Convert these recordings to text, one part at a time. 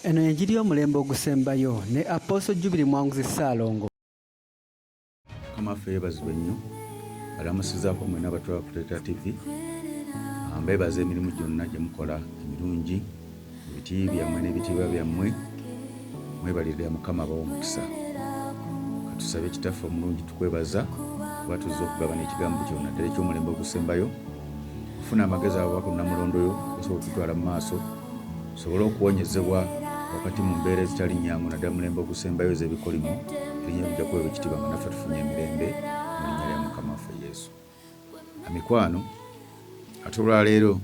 Eno enjiri y'omulembe ogusembayo ne Apostle Jubilee Mwanguzi Ssaalongo. Kamaffe yeebazibwe nnyo alamusizaako mwena abatwala Kuteeta TV. Mbeebaza emirimu gyonna gye mukola emirungi, ebiti byammwe n'ebitiibwa byammwe, mwebalirira Mukama abawa omukisa. Katusabe Kitaffe omulungi tukwebaza kuba tuzza okugabana ekigambo kyo naddala eky'omulembe ogusembayo. Ofuna amagezi ababaka Namulondo yo osobola okutwala mu maaso, osobole okuwonyezebwa wakati mu mbeera ezitali nnyangu naddala mulembe ogusembayo ez'ebikolimo, erinnya lijja kuweebwa ekitiibwa nga naffe tufunye emirembe mu linnya lya Mukama waffe Yesu. Mikwano, ate olwaleero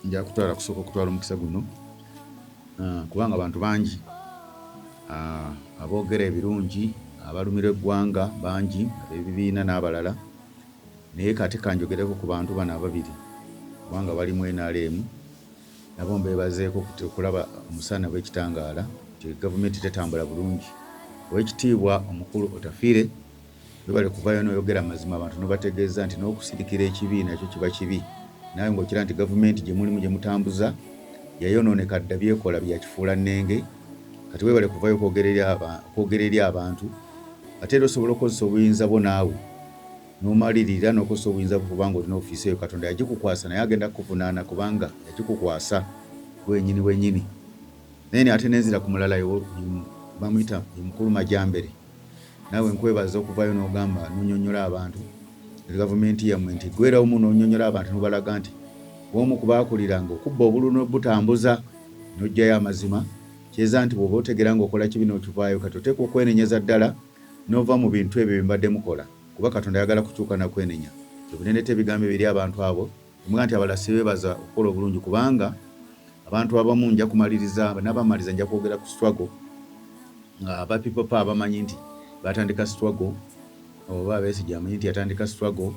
nja kusooka okutwala omukisa guno kubanga abantu bangi aboogera ebirungi, abalumira eggwanga bangi, ab'ebibiina n'abalala, naye kati kanjogereko ku bantu bano ababiri kubanga bali mu NRM. Nabo mbeebazeeko okulaba omusana w'ekitangaala nti gavumenti tetambula bulungi. Oweekitiibwa omukulu Otafiire webale kuvayo n'oyogera amazima abantu n'obategeeza nti n'okusirikira ekibi nakyo kiba kibi. Nawe ng'okira nti gavumenti gye mulimu gye mutambuza yayonooneka dda byekola byakifuula nnenge. Kati webale kuvayo kwogera eri abantu ate era osobola okukozesa obuyinza bwo naawe n'omalirira n'okozesa obuyinza bwo kubanga olina ofiisi eyo Katonda yagikukwasa naye agenda kukuvunaana kubanga yagikukwasa wennyini. Naye ate n'enzira ku mulala bamuyita mukulu Majambere. Naawe nkwebaza okuvayo n'ogamba n'onyonnyola abantu gavumenti yammwe nti gwerawo mu n'onyonnyola abantu n'obalaga nti bw'omu ku baakuliranga okubba obululu n'obutambuza n'oggyayo amazima, kyeza nti bw'oba otegera ng'okola kibi n'okivaayo kati oteekwa okwenenyeza ddala n'ova mu bintu ebyo bye mbadde mukola kuba Katonda ayagala kukyuka na kwenenya. Ebinene ebigambo ebiri abantu abo emuga nti abalala sibeebaza okukola obulungi kubanga abantu abamu nja kumaliriza n'abamaliza nja kwogera ku struggle nga aba people pa abamanyi nti batandika struggle oba Besigye amanyi nti yatandika struggle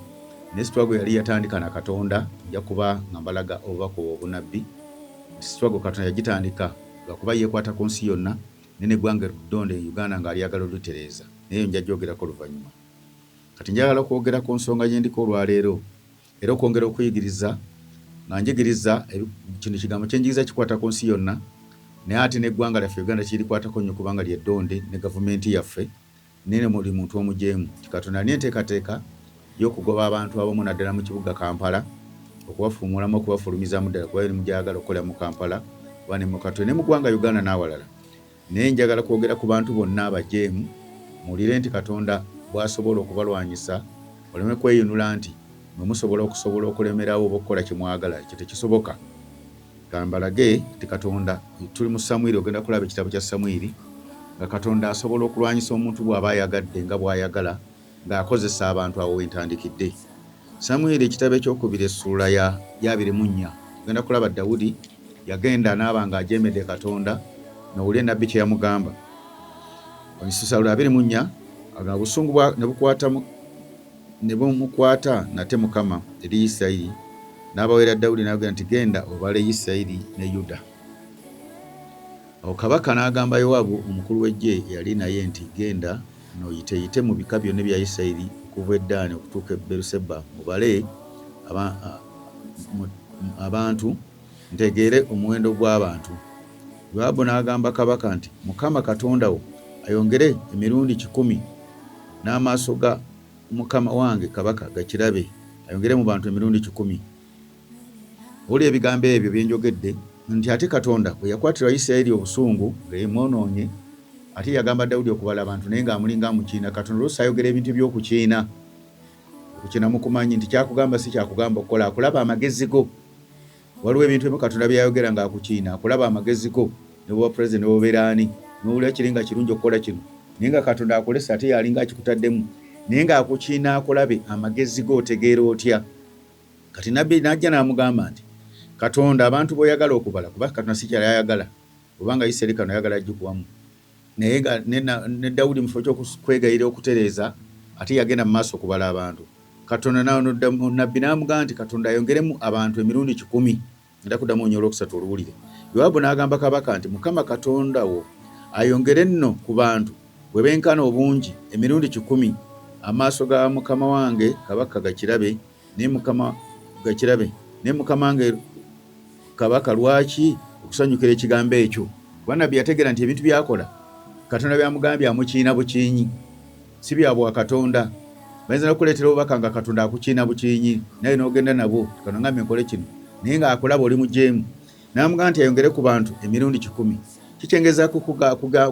ne struggle yali yatandika na Katonda. Nja kuba nga mbalaga obubaka obunabbi. Struggle Katonda yagitandika lwakuba yeekwata ku nsi yonna n'eggwanga eddonde Uganda nga alyagala olutereeza, naye nja gyogerako oluvannyuma. Kati njagala kwogera ku nsonga gye ndiko olwaleero era okwongera okuyigiriza nga njigiriza kino kigambo kye njigiriza kikwata ku nsi yonna naye ate n'eggwanga lyaffe Uganda kirikwatako nnyo kubanga lyeddonde ne gavumenti yaffe nene muli muntu omujeemu. Katonda alina enteekateeka y'okugoba abantu abamu naddala mu kibuga Kampala, okubafuumulamu okubafulumizaamu ddala kuba erimu gyayagala okukola mu Kampala oba ne mu Katwe ne mu ggwanga Uganda n'awalala. Naye njagala kwogera ku bantu bonna abajeemu muwulire nti Katonda bw'asobola okubalwanyisa oleme kweyinula nti mwe musobola okulemerawo oba okukola kye mwagala. Ekyo tekisoboka. Kambalage nti Katonda tuli mu Samwiri, ogenda kulaba ekitabo kya Samwiri nga Katonda asobola okulwanyisa omuntu bw'aba ayagadde nga bw'ayagala ng'akozesa abantu awo wentandikidde. Samwiri ekitabo ekyokubiri essuula ya 24 ogenda kulaba Dawudi yagenda n'aba ng'ajeemedde Katonda n'owulira nnabbi kye yamugamba. Essuula 24 nga obusungu ne bumukwata nate Mukama eri Isirayiri n'abawera Dawudi n'agamba nti genda obale Isirayiri ne Yuda. Awo kabaka n'agamba Yowaabu omukulu w'eggye yali naye nti genda n'oyiteyite mu bika byonna bya Isirayiri okuva e Ddaani okutuuka e Beeruseba mubale abantu ntegeere omuwendo gw'abantu. Yowaabu n'agamba kabaka nti Mukama Katonda wo ayongere emirundi 10 n'amaaso ga mukama wange kabaka gakirabe, ayongere mu bantu emirundi 10. Oli ebigambo ebyo bye njogedde nti ate Katonda bwe yakwatira Isirayiri obusungu ng'emwonoonye ate yagamba Dawudi okubala abantu naye ng'amulinga amukiina. Katonda oluusi ayogera ebintu by'okukiina. Okukiina mukumanyi nti kyakugamba si kyakugamba okukola, akulaba amagezi go. Waliwo ebintu ebimu Katonda byayogera ng'akukiina, akulaba amagezi go ne bwa pulezidenti ne bobeera ani n'owulira kiringa kirungi okukola kino naye nga Katonda akolesa ate yalinga akikutaddemu naye ng'akukiina akulabe amagezi go otegeera otya. Kati nabbi n'ajja n'amugamba nti Katonda abantu b'oyagala okubala kuba Katonda si kyali ayagala kubanga Isirayiri kano ayagala agikuwamu. Naye ne Dawudi mu kifo ky'okwegayira okutereeza ate yagenda mu maaso okubala abantu. Katonda nabbi n'amugamba nti Katonda ayongeremu abantu emirundi 10. Ngenda kuddamu onyo olwokusatu oluwulire. Yowaabu n'agamba kabaka nti Mukama Katonda wo ayongere nno ku bantu bwe benkana obungi emirundi 10 amaaso ga mukama wange kabaka gakirabe ne Mukama gakirabe ne Mukama wange kabaka lwaki okusanyukira ekigambo ekyo Bannabbi yategeera nti ebintu byakola Katonda byamugambye amukiina bukiinyi, si bya bwa Katonda. Bayinza n'okuleetera obubaka nga Katonda akukiina bukiinyi, naye n'ogenda nabo Katonda ngambye nkole kino, naye nga akulaba oli mujeemu. N'amugamba nti ayongere ku bantu emirundi 10. Kikyengezaako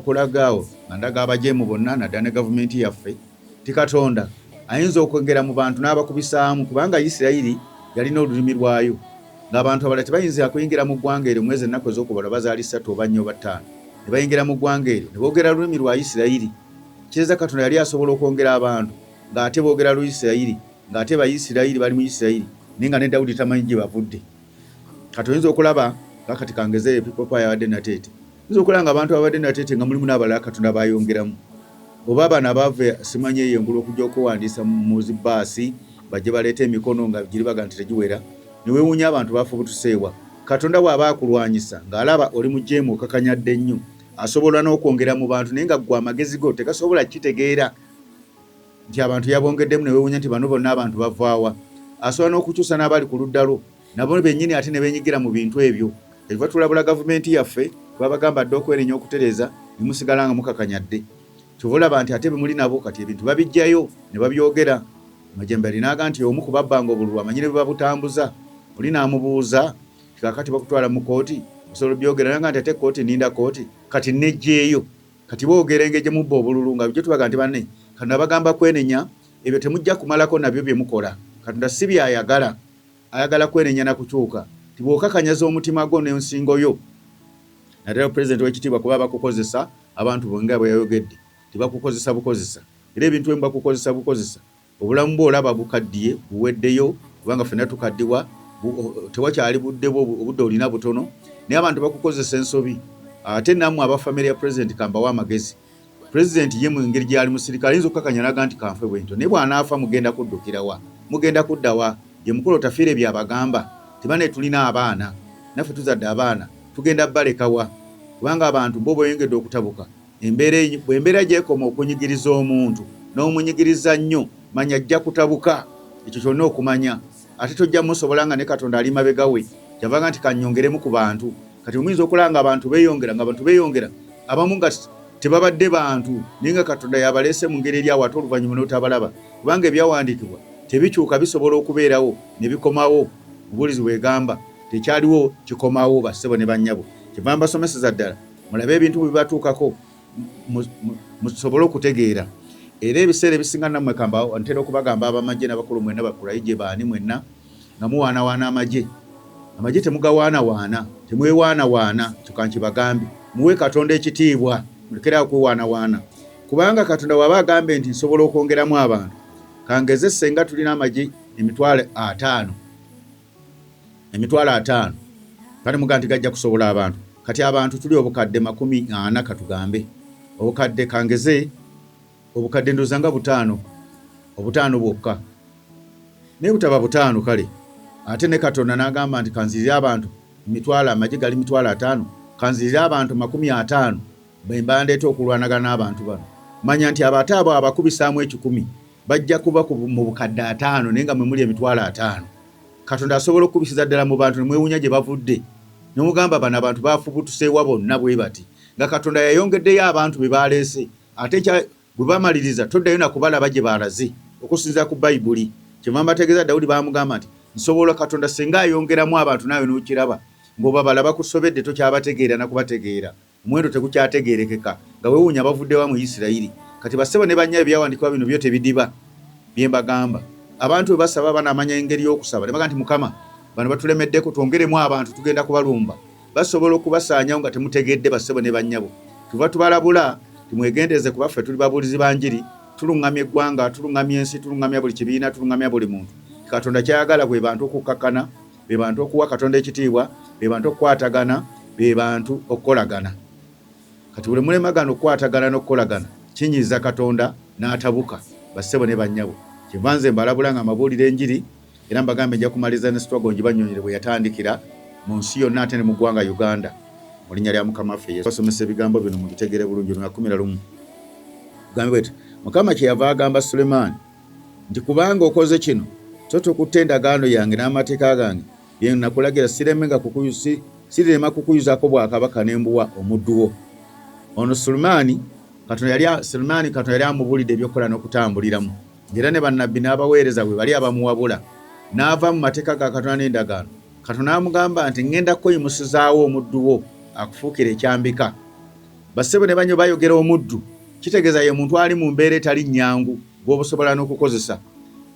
kulagaawo nga ndaga abajeemu bonna naddala ne gavumenti yaffe ti Katonda ayinza okwongera mu bantu n'abakubisaamu, kubanga Isirayiri yalina olulimi lwayo, ng'abantu abalala tebayinza kuyingira mu ggwanga eryo mwezi ennaku ez'okubala bazaali 3 oba 4 oba 5, ne bayingira mu ggwanga eryo ne boogera lulimi lwa Isirayiri. Kireza Katonda yali asobola okwongera abantu ng'ate boogera lu Isirayiri, ng'ate Bayisirayiri bali mu Isirayiri, naye nga ne Dawudi tamanyi gye bavudde. Kati oyinza okulaba nga kati kangeze people power yabadde nateete, oyinza okulaba nga abantu abadde nateete nga mulimu n'abalala Katonda bayongeramu, oba abana bave simanyi eyengula okujja okuwandiisa mu zibaasi bajje baleeta emikono nga giri baga nti tegiwera, ne weewuunya abantu bafubutuseewa. Katonda bw'aba akulwanyisa ng'alaba oli mujeemu okakanyadde nnyo, asobola n'okwongera mu bantu, naye nga ggwe amagezi go tegasobola kitegeera nti abantu yabongeddemu, ne weewuunya nti bano bonna abantu bavaawa. Asobola n'okukyusa n'abali ku ludda lwo, nabo bennyini ate ne beenyigira mu bintu ebyo. Ebiva tulabula gavumenti yaffe babagamba dde okwerenya okutereeza, ne musigala nga mukakanyadde. Kyova olaba nti ate bemuli nabo kati ebintu babijjayo ne babyogera. Majembe alinaga nti omu ku babbanga obululu amanyire bwe babutambuza, oli n'amubuuza kakati bakutwala mu kooti osobola byogera, nga nti ate kooti ninda kooti kati nejjeeyo, kati boogera engeri gye mubba obululu nga byo tubaga nti banne Katonda bagamba kwenenya, ebyo temujja kumalako nabyo bye mukola. Katonda si byayagala, ayagala kwenenya na kukyuka. Tibwokakanyaza omutima gwo n'ensingo yo. Naddala pulezidenti w'ekitiibwa kuba bakukozesa abantu bonga bwe yayogedde, tibakukozesa bukozesa. Era ebintu bwe bakukozesa bukozesa, obulamu bwo olaba bukaddiye buweddeyo, kubanga ffenna tukaddiwa, tewakyali budde bwo obudde olina butono, naye abantu bakukozesa ensobi. Ate nammwe abafamire ya pulezidenti kambawa amagezi. Pulezidenti ye mu ngeri gy'ali musirikale ayinza okukakanya naga nti kanfe bwento, naye bw'anaafa mugenda kuddukirawa, mugenda kuddawa. Ye mukulu tafiire byabagamba tibane tulina abaana, naffe tuzadde abaana, tugenda balekawa, kubanga abantu bo boyongedde okutabuka. Embeera gyekoma okunyigiriza omuntu n'omunyigiriza nnyo, manya ajja kutabuka. Ekyo kyonna okumanya, ate tojja musobola nga ne Katonda ali mabega we kyavaga nti kannyongeremu ku bantu. Kati omuyinza okulaba nga abantu beeyongera, abamu nga tebabadde bantu, naye nga Katonda yabaleese mu ngeri eri awo ate oluvannyuma n'otabalaba, kubanga ebyawandiikibwa tebikyuka, bisobola okubeerawo ne bikomawo. Obubuulizi bwegamba tekyaliwo kikomawo, bassebo ne bannyabo. Kyeva mbasomeseza ddala mulabe ebintu bwe bibatuukako musobole okutegeera. Era ebiseera ebisinga nammwe kamba ntera okubagamba abamagye n'abakulu mwenna bakulayi gye baani mwenna nga muwaanawaana amagye. Amagye temugawaanawaana, temwewaanawaana, kyo kankibagambe. Muwe Katonda ekitiibwa, mulekerawo kwewaanawaana. Kubanga Katonda waba agambe nti nsobola okwongeramu abantu, kangeze senga tulina amagye emitwalo 5, kati muga nti gajja kusobola abantu. Kati abantu tuli obukadde 40 katugambe, obukadde kangeze obukadde ndoza nga 5 bwokka, naye butaba 5 kale. Ate ne Katonda n'agamba nti kanzirira abantu emitwalo, amagye gali mitwalo 5, kanzirira abantu 50 bemba ndeeta okulwanagana n'abantu bano. Manya nti abate abo abakubisaamu 10 bajja kuba mu bukadde 5, naye nga mwe muli emitwalo 5. Katonda asobola okubisiza ddala mu bantu ne mwewuunya gye bavudde. N'omugamba bano abantu bafubutuseewa bonna bwe bati, nga Katonda yayongeddeyo abantu be baleese. Ate bwe bamaliriza toddayo na kubalaba gye balaze okusinziira ku Bayibuli. Kyeva mbategeeza Dawudi baamugamba nti nsobola Katonda singa ayongeramu abantu naawe n'okiraba, ng'obabala bakusobedde tokyabategeera na kubategeera, omuwendo tegukyategeerekeka, nga weewuunya bavudde wa mu Isirayiri. Kati bassebo ne bannyayo byawandikibwa bino byo tebidiba bye mbagamba. Abantu bwe basaba banaamanya engeri y'okusaba, ne baga nti Mukama bano batulemeddeko twongeremu abantu tugenda kubalumba. Basobola okubasaanyawo nga temutegedde bassebo ne bannyabo. Tuva tubalabula timwegendeze kuba ffe tuli babuulizi ba njiri, tuluŋŋamya eggwanga, tuluŋŋamya ensi, tuluŋŋamya buli kibiina, tuluŋŋamya buli muntu. Katonda kyayagala bwe bantu okukkakana, be bantu okuwa Katonda ekitiibwa, be bantu okukwatagana, be bantu okukolagana. Kati buli mulemagana okukwatagana n'okukolagana kinyiza Katonda n'atabuka bassebo ne bannyabo. Kyeva nze mbalabula nga amabuulire enjiri, era mbagambe nja kumaliza ne struggle ngibannyonyere bwe yatandikira mu nsi yonna ate ne mu ggwanga Uganda. Mu linnya lya Mukama waffe Yesu. Basomesa ebigambo bino mubitegere bulungi. 11 gambe bwete Mukama kyeyava agamba Sulemaani nti kubanga okoze kino, so tokutte endagaano yange n'amateeka gange bye nakulagira, siremenga sirirema kukuyuzako bwakabaka nembuwa omudduwo. Ono Sulemaani Katonda yali amubulidde ebyokukola n'okutambuliramu, era ne bannabbi n'abaweereza bwe bali abamuwabula, n'ava mu mateeka ga Katonda n'endagaano. Katonda amugamba nti ngenda kweyimusizaawo omudduwo akufuukira ekyambika. Bassebo ne banyo bayogera omuddu, kitegeeza ye muntu ali mu mbeera etali nnyangu gw'obusobola n'okukozesa.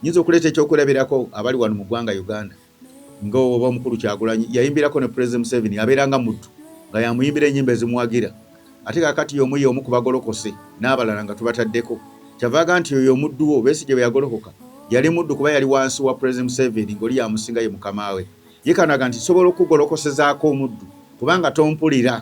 Nyinza okuleeta ekyokulabirako abali wano mu ggwanga Uganda, ng'oba omukulu Kyagulanyi yayimbirako ne President Museveni abeeranga muddu nga yamuyimbira ennyimba ezimuwagira, ate kaakati y'omu ye omu ku bagolokose n'abalala nga tubataddeko. Kyavaaga nti oyo omudduwo Besigye bwe yagolokoka yali muddu kuba yali wansi wa President Museveni ng'oli yamusinga ye mukama we. Ye kanaga nti sobola okugolokosezaako omuddu kubanga tompulira.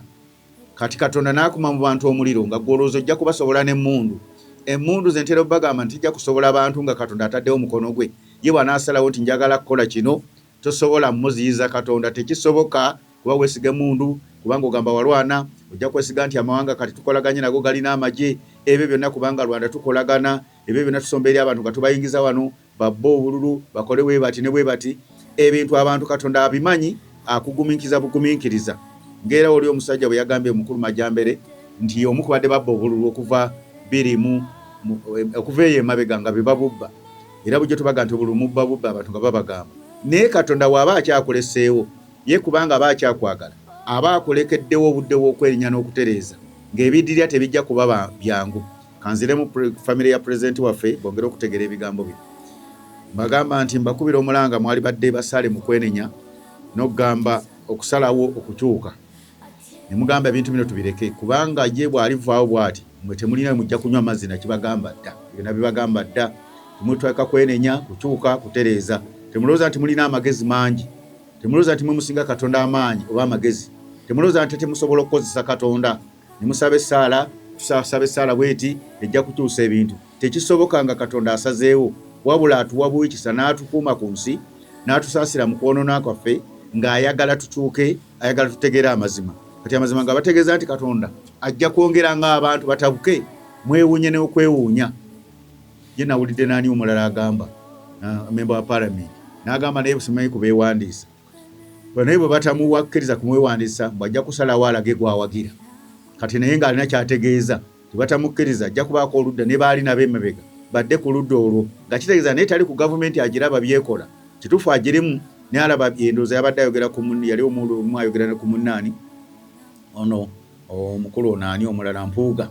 Kati Katonda n'akuma mu bantu omuliro nga gwolooza ojja kubasobola n'emmundu. Emmundu ze ntera obbagamba nti ijja kusobola abantu nga Katonda ataddewo omukono gwe. Ye bw'anaasalawo nti njagala kukola kino, tosobola muziyiza Katonda, tekisoboka kuba weesiga emmundu kubanga ogamba walwana, ojja kwesiga nti amawanga kati tukolaganye nago galina amagye, ebyo byonna kubanga Rwanda tukolagana, ebyo byonna tusomba eri abantu nga tubayingiza wano, babba obululu, bakole bwe bati ne bwe bati. Ebintu abantu Katonda abimanyi, akugumiikiriza bugumiikiriza. Ngera oli omusajja bwe yagambye omukulu Majambere nti omu kubadde babba obululu okuva eyo emabega nga bebabubba, era bujjo tubaga nti obululu mubba bubba abantu nga babagamba. Naye Katonda bw'aba akyakuleseewo, ye kubanga aba akyakwagala, aba akulekeddewo obudde bw'okwerinnya n'okutereeza, ng'ebiddirya tebijja kuba byangu. Kanziremu famire ya pulezidenti waffe bongere okutegeera ebigambo bye. Mbagamba nti mbakubira omulanga mwali badde basale mu kwenenya n'okugamba okusalawo okukyuka. Ne mugamba ebintu bino tubireke kubanga ye bw'alivaawo bw'ati mwe temulina mujja kunywa amazzi na kibagamba dda. Byonna bibagamba dda. Temutweka kwenenya, kukyuka, kutereeza. Temulowooza nti mulina amagezi mangi. Temulowooza nti mwe musinga Katonda amaanyi oba amagezi. Temulowooza nti temusobola okukozesa Katonda. Ne musaba essaala, tusaba essaala bweti ejja kukyusa ebintu. Tekisoboka nga Katonda asazeewo, wabula atuwa buwikisa n'atukuuma ku nsi, n'atusaasira mu kwonoona kwaffe, ng'ayagala tukyuke, ayagala tutegeere amazima. Kati amazima nga bategeeza nti Katonda ajja kwongera ng'abantu batabuke, mwewuunye n'okwewuunya. Ye nawulidde n'ani omulala agamba, memba wa Parliament, n'agamba naye busimanyi kubeewandiisa. Naye bwe batamuwakkiriza kumwewandiisa, bw'ajja kusalawo alage gwawagira. Kati naye ng'alina kyategeeza, tebatamukkiriza ajja kubaako oludda ne baali nabo emabega badde ku ludda olwo, nga kitegeeza naye tali ku gavumenti agiraba byekola. Kituufu agirimu ne alaba endowooza yabadde ayogera ku munni, yali omu ayogera ku munnaani ono omukulu ono ani omulala Mpuuga.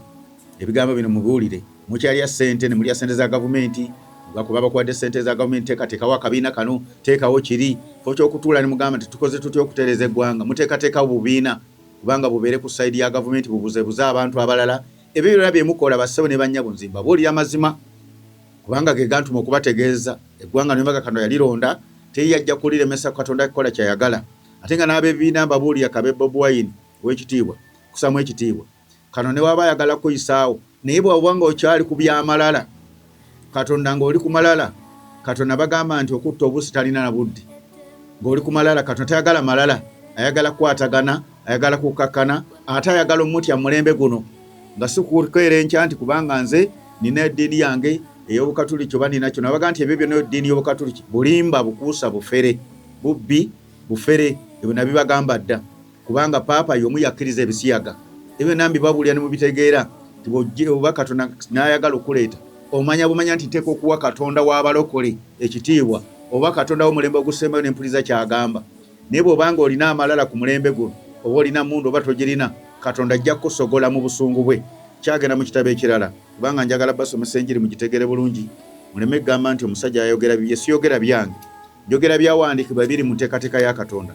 Ebigambo bino mubuulire, mukyalya ssente ne mulya ssente za gavumenti, bakuba bakuwadde ssente za gavumenti, teekateekawo akabiina kano, teekawo kiri. Fo ky'okutuula ne mugamba nti tukoze tutya okutereeza eggwanga, muteekateekawo bubiina kubanga bubeere ku sayidi ya gavumenti bubuzebuze abantu abalala. Ebyo byonna bye mukola bassebo ne bannyabo nzimba buulira mazima kubanga ge gantuma okubategeeza eggwanga ne Katonda yalironda, teyajja kuliremesa Katonda kukola kyayagala. Ate nga n'abeebiina mbabuulira Kabe Bobi Wine w'ekitiibwa kusamu ekitiibwa, kano ne waba ayagala kuyisaawo, naye bw'obanga okyali ku byamalala, Katonda ng'oli ku malala, Katonda bagamba nti okutta obuusi talina na buddi. Ng'oli ku malala, Katonda tayagala malala, ayagala kukwatagana, ayagala kukakkana, ate ayagala omutya mulembe guno, nga si kukeera enkya nti kubanga nze nina eddiini yange ey'Obukatuliki oba nina kino. Abaga nti ebyo byonna eddiini y'Obukatuliki bulimba, bukuusa, bufere, bubbi, bufere, ebyo nabibagamba dda kubanga paapa y'omu yakkiriza ebisiyaga. Ebyo nambi babuulira ne mubitegeera nti oba Katonda n'ayagala okuleeta, omanya bumanya nti nteeka okuwa Katonda w'abalokole ekitiibwa oba Katonda w'omulembe ogusembayo n'empuliriza kyagamba. Naye bw'obanga olina amalala ku mulembe guno oba olina mundu oba togirina, Katonda ajja kusogola mu busungu bwe. Kyagenda mu kitabo ekirala kubanga njagala basomesa enjiri mugitegeere bulungi, muleme kugamba nti omusajja ayogera bye, siyogera byange, njogera byawandiikibwa biri mu nteekateeka ya Katonda.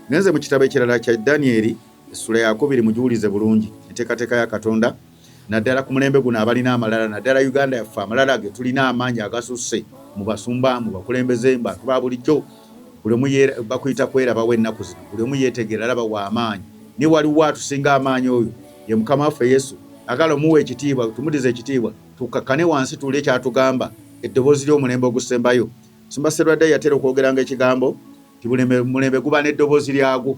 Ngenze mu kitabo ekirala kya Danyeri essula ya 2 mugiwulize bulungi, enteekateeka ya Katonda naddala ku mulembe guno abalina amalala, naddala Uganda yaffe amalala ge tulina amaanyi agasusse mu basumba, mu bakulembeze, mu bantu ba bulijjo. Buli omu bakuyita kwerabawo ennaku zino, buli omu yeetegeera alaba wa amaanyi. Ne waliwo atusinga amaanyi oyo ye Mukama waffe Yesu. Agala omuwa ekitiibwa, tumudize ekitiibwa, tukakkane wansi tuwulire kyatugamba, eddoboozi ly'omulembe ogusembayo. Sumba Sserwadda yatera okwogeranga ekigambo nti mulembe guba n'eddoboozi lyagwo.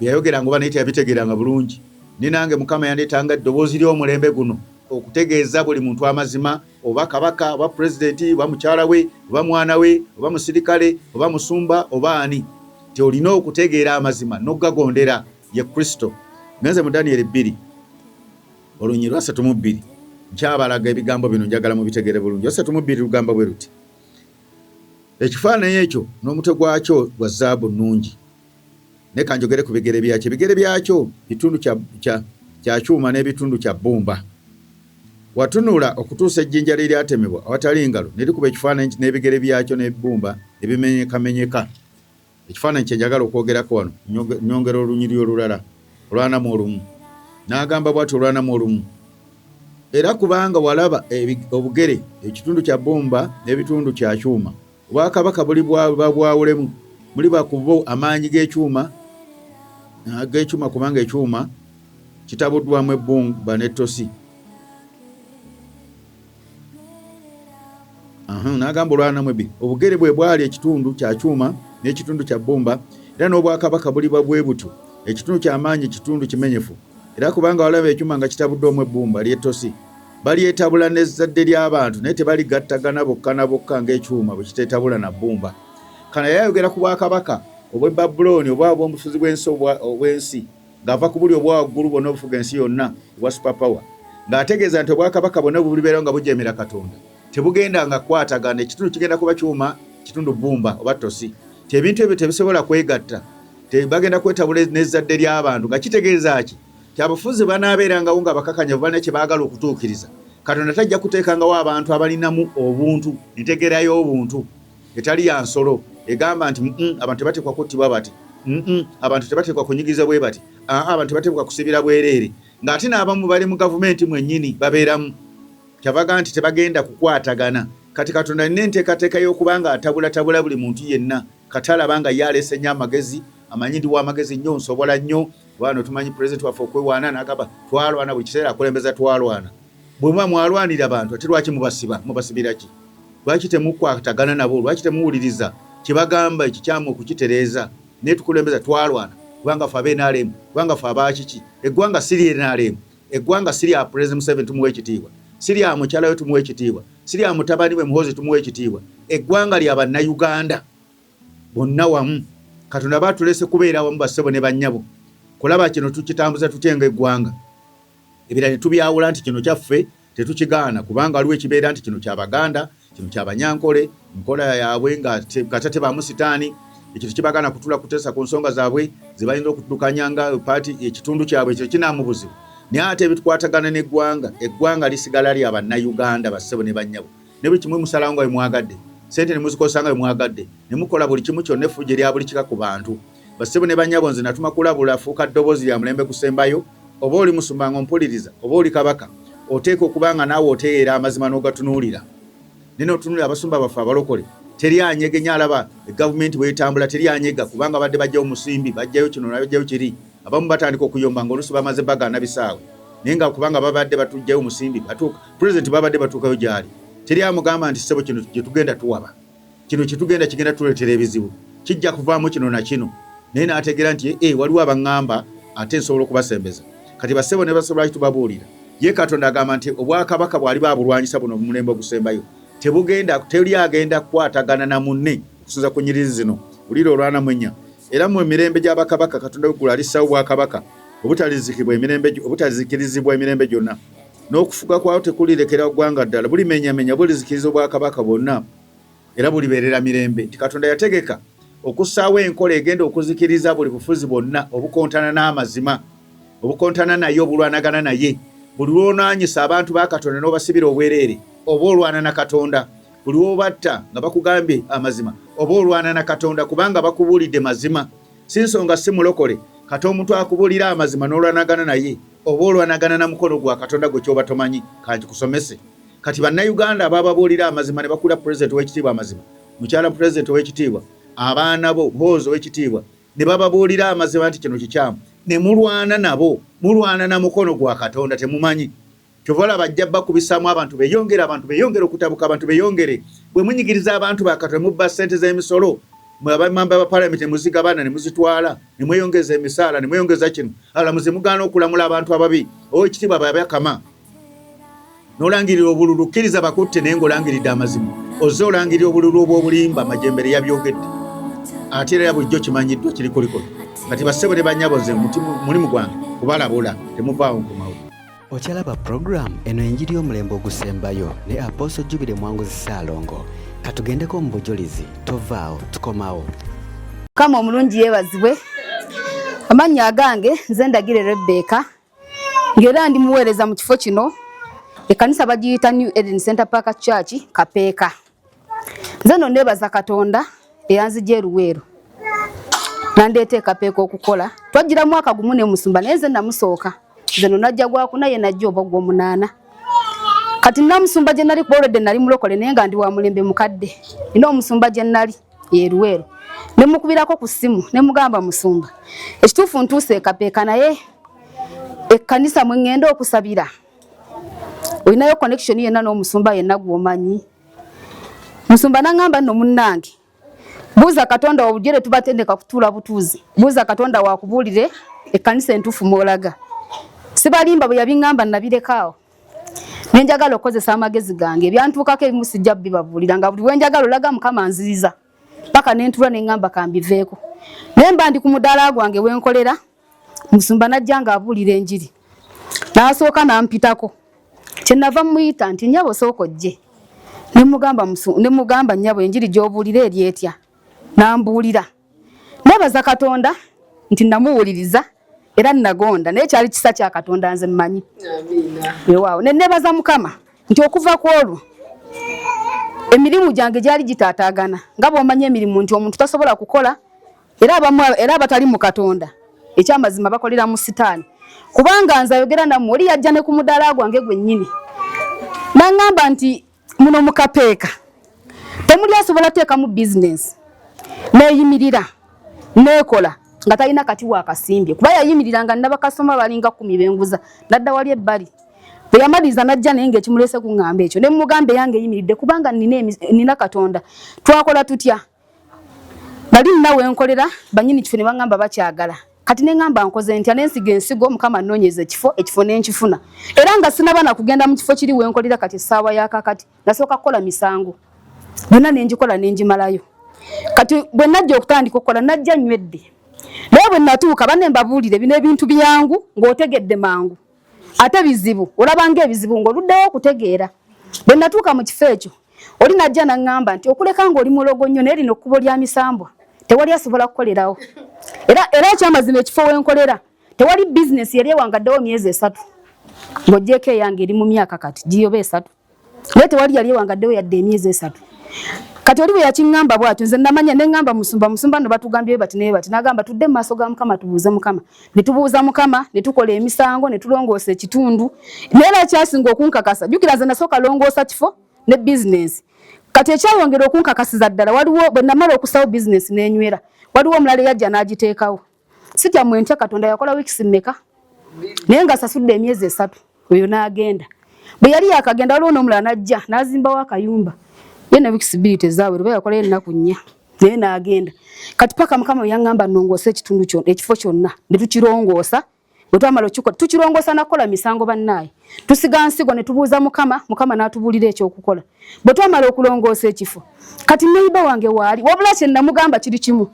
Byayogeranga oba naye teyabitegeeranga bulungi. Ni nange Mukama yandeetanga eddoboozi ly'omulembe guno okutegeeza buli muntu amazima, oba kabaka, oba pulezidenti, oba mukyala we, oba mwana we, oba musirikale, oba musumba, oba ani. nti olina okutegeera amazima n'ogagondera ye Kristo. Ngenze mu Daniel 2 olunyi lwa 3:2 nkyabalaga ebigambo bino njagala mu bitegeere bulungi. 3:2 lugamba bwe luti, ekifaananyi ekyo n'omutwe gwakyo gwa zaabu nnungi, ne kanjogere ku bigere byakyo. Ebigere byakyo bitundu kya kyuma n'ebitundu kya bbumba. Watunula okutuusa ejjinja lye lyatemebwa awatali ngalo ne likuba ekifaananyi n'ebigere byakyo n'ebbumba ebimenyekamenyeka. Ekifaananyi kye njagala okwogerako wano, nyongera olunyiri olulala olwanamu olumu. N'agamba bw'ati olwanamu olumu, era kubanga walaba obugere, ekitundu kya bbumba n'ebitundu kya kyuma, obwakabaka buli bwawulemu, muli bakubo amaanyi g'ekyuma kubanga ekyuma kitabuddwamu ebbumba n'ettosi. N'agamba olwanamu ebiri, obugere bwe bwali ekitundu kya kyuma n'ekitundu kya bbumba, era n'obwakabaka buli bwe butyo, ekitundu ky'amaanyi ekitundu kimenyefu. Era kubanga walaba ekyuma nga kitabuddwamu ebbumba ly'ettosi, balyetabula n'ezzadde ly'abantu naye tebaligattagana bokka na bokka ng'ekyuma bwe kiteetabula na bbumba. Kano yayogera ku bwakabaka obw'e Babuloni obwa bw'omufuzi bw'ensi ng'ava ku buli obwa waggulu bwonna obufuga ensi yonna obwa superpower, ng'ategeeza nti obwakabaka bwonna bulibeerawo nga bujeemera Katonda, tebugenda nga kwatagana. Ekitundu kigenda kuba kyuma, kitundu bbumba oba ttosi. Ebintu ebyo tebisobola kwegatta, tebagenda kwetabula n'ezzadde ly'abantu. Nga kitegeeza ki? Abafuzi banaabeerangawo nga bakakanyavu balina kye baagala okutuukiriza. Katonda tajja kuteekangawo abantu abalinamu obuntu, entegeera y'obuntu etali ya nsolo egamba nti abantu tebateekwa kuttibwa bati, abantu tebateekwa kunyigiriza bwe bati, abantu tebateekwa kusibira bwereere. Ng'ate n'abamu bali mu gavumenti mwennyini babeeramu, kyavaga nti tebagenda kukwatagana. Kati Katonda alina enteekateeka y'okubanga atabulatabula buli muntu yenna. Kati alabanga ye aleese nnyo amagezi, amanyi ndi w'amagezi nnyo, nsobola nnyo. Wano tumanyi pulezidenti waffe okwewaana n'agamba twalwana, buli kiseera akulembeza twalwana. Bwe muba mwalwanira abantu ate lwaki mubasiba? Mubasibira ki? Lwaki temukwatagana nabo? Lwaki temuwuliriza kibagamba ekikyamu okukitereeza? Naye tukulembeza twalwana kubanga ffe ab'NRM, kubanga ffe abakiki. Eggwanga si lye NRM, eggwanga si lya Pulezidenti Museveni tumuwa ekitiibwa, si lya mukyala we tumuwa ekitiibwa, si lya mutabani we Muhoozi tumuwa ekitiibwa. Eggwanga lya bannayuganda bonna wamu. Katonda baatulese kubeera wamu bassebo ne bannyabo. Kulaba kino tukitambuza tutya ng'eggwanga. Ebirala ne tubyawula nti kino kyaffe tetukigaana kubanga waliwo ekibeera nti kino ky'Abaganda, kino ky'Abanyankole, nkola yaabwe nga tebamu sitaani, ekyo tekibagaana kutula kuteesa ku nsonga zaabwe ze bayinza okudukanya nga paati ekitundu kyabwe ekyo kinaamubuzibu. Naye ate ebitukwatagana n'eggwanga, eggwanga lisigala lya bannayuganda bassebo ne bannyabo. Ne buli kimwe musalawo nga bwe mwagadde, ssente ne muzikozesa nga bwe mwagadde, ne mukola buli kimu kyonna effujje lya buli kika ku bantu. Bassebo ne bannyabo, nze natuma kulabula fuuka ddoboozi lya mulembe gusembayo. Oba oli musumba nga ompuliriza, oba oli kabaka, oteeka okubanga naawe oteera amazima n'ogatunuulira. Nino otunuulira abasumba baffe abalokole, teri anyegenya alaba gavumenti bw'etambula, teri anyega kubanga badde bajjayo musimbi, bajjayo kino bajjayo kiri. Abamu batandika okuyomba ng'oluusi bamaze bagaana bisaawe. Naye nga kubanga babadde batujjayo musimbi, batuuka pulezidenti babadde batuukayo gy'ali, teri amugamba nti ssebo kino kye tugenda tuwaba, kino kye tugenda kigenda tuleetera ebizibu, kijja kuvaamu kino na kino. Naye n'ategeera nti waliwo abaŋŋamba ate nsobola okubasembeza. Kati bassebo ne basobola tubabuulira. Ye Katonda agamba nti obwakabaka bwali babulwanyisa buno mu mulembe ogusembayo, teri agenda kukwatagana na munne okusinza ku nnyiriri zino. Ulira olwanamu ennya. Era mu emirembe gy'abakabaka Katonda weggulu alissawo obwakabaka obutazikirizibwa emirembe gyonna. N'okufuga kwawo tekulirekera ggwanga ddala, bulimenyamenya bulizikiriza obwakabaka bwonna era bulibeerera mirembe. Nti Katonda yategeka okussaawo enkola egenda okuzikiriza buli bufuzi bwonna obukontana n'amazima, obukontana naye, obulwanagana naye. Buli lwonaanyisa abantu ba Katonda n'obasibira obwereere, oba olwana na Katonda. Buli lwobatta nga bakugambye amazima, oba olwana na Katonda kubanga bakubuulidde mazima. Si nsonga si mulokole, kati omuntu akubuulira amazima n'olwanagana naye, oba olwanagana na mukono gwa Katonda gwe ky'oba tomanyi, kankikusomese. Kati bannayuganda abababuulira amazima ne bakula pulezidenti ow'ekitiibwa amazima, mukyala pulezidenti ow'ekitiibwa, abaana bo Muhoozi ow'ekitiibwa, ne bababuulira amazima nti kino kikyamu, ne mulwana nabo, mulwana na mukono gwa Katonda temumanyi. Kyovola bajja bakubisaamu abantu beeyongere okutabuka, abantu beeyongere. Bwe munyigiriza abantu ba Katonda mubba ssente z'emisolo, mwe abamamba ba parliament ne muzigabana ne muzitwala, ne mweyongeza emisaala, ne mweyongeza kino. Ala muzimugaana okulamula abantu ababi, ow'ekitiibwa babakama. N'olangirira obululu, kkiriza bakutte naye ng'olangiridde amazima. Ozze olangirira obululu obw'obulimba, Majembere yabyogedde. ate era bulijjo kimanyiddwa kiri kuliko kati bassebo ne banyaboze mulimu gwange kubalabula temuvaawo nkomawo. Okyalaba program eno enjiri y'omulembe ogusembayo ne Apostle Jubile Mwanguzi Ssaalongo. Katugendeko mu bujulizi tovaawo tukomawo. Kama omulungi yeebazibwe. Amannya agange nze Ndagire Rebecca. Ngera ndi muweereza mu kifo kino ekkanisa bagiyita New Eden Center Park Church Kapeeka. Nze no neebaza Katonda eyanzigye Luweero. Nandeete Kapeeka okukola. Twajjira mwaka gumu ne Musumba naye nze namusooka. Nze no najja gwako naye najja oba gw'omunaana. Kati namusumba gye nali kubolodde nali mulokole naye nga ndi wa mulembe mukadde. Nina omusumba gye nali ye Luweero. Ne mukubirako ku ssimu ne mugamba Musumba. Ekituufu ntuuse Kapeeka naye ekkanisa mwe ngenda okusabira. Olinayo connection yenna n'omusumba yenna gw'omanyi. Musumba n'angamba nno munnange. Buuza Katonda obujere tubatendeka kutuula butuuzi. Buuza Katonda wakubuulire ekkanisa entuufu mwolaga. Sibalimba bwe yabingamba nabirekawo. Nenjagala okozesa amagezi gange ebyantuukako ebimu sijja bibabuulira nga buli wenjagala olaga Mukama nziza. Paka nentula nengamba kambiveeko. Nemba ndi ku mudaala gwange wenkolera. Musumba najja nga abuulira enjiri. N'asooka n'ampitako. Kyenava muyita nti nnyabo sooka ojje. Nemugamba nnyabo enjiri gy'obuulira eri etya. N'ambuulira. Neebaza Katonda nti namuwuliriza era nagonda naye kyali kisa kya Katonda nze mmanyi. Amina. Yewaawo neebaza Mukama nti okuva ku olwo emirimu gyange gyali gitaataagana nga bw'omanyi emirimu nti omuntu tasobola kukola era abatali mu Katonda ekyamazima bakolera mu sitaani kubanga nze ayogera nammwe oli yajja ne ku mudaala gwange gwennyini n'aŋŋamba nti muno mu Kapeeka temuli asobola teekamu bizinensi neeyimirira neekola nga talina kati waakasimbye kuba yayimiriranga n'abakasoma balinga 10 benguza nadda wali ebbali bwe yamaliriza najja naye ng'ekimulese kuŋŋamba ekyo ne mugambe yange eyimiridde kubanga nina Katonda twakola tutya nali nnawe enkolera bannyini kifo ne baŋŋamba bakyagala kati ne ŋŋamba nkoze ntya n'ensiga ensigo Mukama nnoonyeza ekifo n'enkifuna era nga sinabana kugenda mu kifo kiri wenkolera kati essaawa yakakati nasooka kukola misango byonna n'engikola n'engimalayo kati bwe najja okutandika okukola najja nywedde naye bwe natuuka banne mbabuulire bino ebintu byangu ng'otegedde mangu ate bizibu olabanga ebizibu ng'oluddewo okutegeera bwe natuuka mu kifo ekyo oli najja n'aŋŋamba nti okuleka ng'oli mulogo nnyo naye lino kkubo lya misambwa tewali asobola kukolerawo era ekyamazima ekifo wenkolera tewali bizinesi yali ewangaddewo myezi 3 ng'oggyeko eyange eri mu myaka kati giyoba 3 naye tewali yali ewangaddewo yadde emyezi 3 kati oli bwe yakiŋŋamba bw'atyo nze namanya ne ŋŋamba Musumba no batugambye bati naye bati n'agamba tudde mu maaso ga Mukama tubuuze Mukama ne tubuuza Mukama ne tukola emisango ne tulongoosa ekitundu naye era ekyasinga okunkakasa jjukira nze nasooka longoosa kifo ne bizinensi kati ekyayongera okunkakasiza ddala waliwo bwe namala okusawo bizinensi n'enywera waliwo omulala yajja n'agiteekawo sitya mwentya Katonda yakola wiikisi mmeka naye nga sasudde emyezi 3 oyo n'agenda bwe yali yakagenda waliwo n'omulala n'ajja n'azimbawo akayumba yena wiikisi zaawe lwe yakola ennaku 4 naye n'agenda kati paka Mukama yaŋŋamba nnongoosa ekitundu kyonna ekifo kyonna ne tukirongoosa bwe twamala okikola tukirongoosa nakola misango bannaaye tusiga nsigo ne tubuuza Mukama n'atubuulira ekyokukola bwe twamala okulongoosa ekifo kati neiba wange waali wabula kye namugamba kiri kimu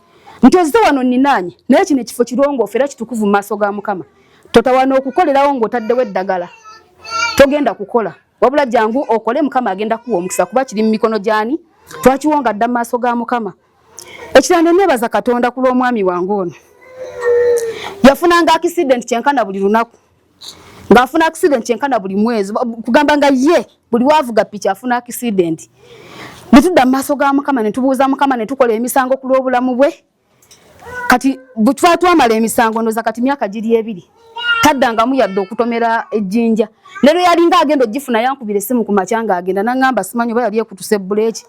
nti ozze wano nninaanye naye kino ekifo kirongoofu era kitukuvu mu maaso ga Mukama totawana okukolerawo ng'otaddewo eddagala togenda kukola wabula jangu okole Mukama agenda kuwa omukisa kuba kiri mu mikono gyani twakiwonga dda mu maaso ga Mukama ekirala neebaza Katonda ku lw'omwami wange ono yafunanga accident kyenkana buli lunaku ng'afuna accident kyenkana buli mwezi kugamba nga ye buli waavuga piki afuna accident ne tudda mu maaso ga Mukama ne tubuuza Mukama ne tukola emisango ku lw'obulamu bwe kati bwe twamala emisango ndoza kati myaka giri 2 taddangamu yadde okutomera ejjinja lero yalinga agenda ogifuna yankubira essimu ku makyanga agenda n'aŋŋamba simanyi oba yali ekutuse buleeki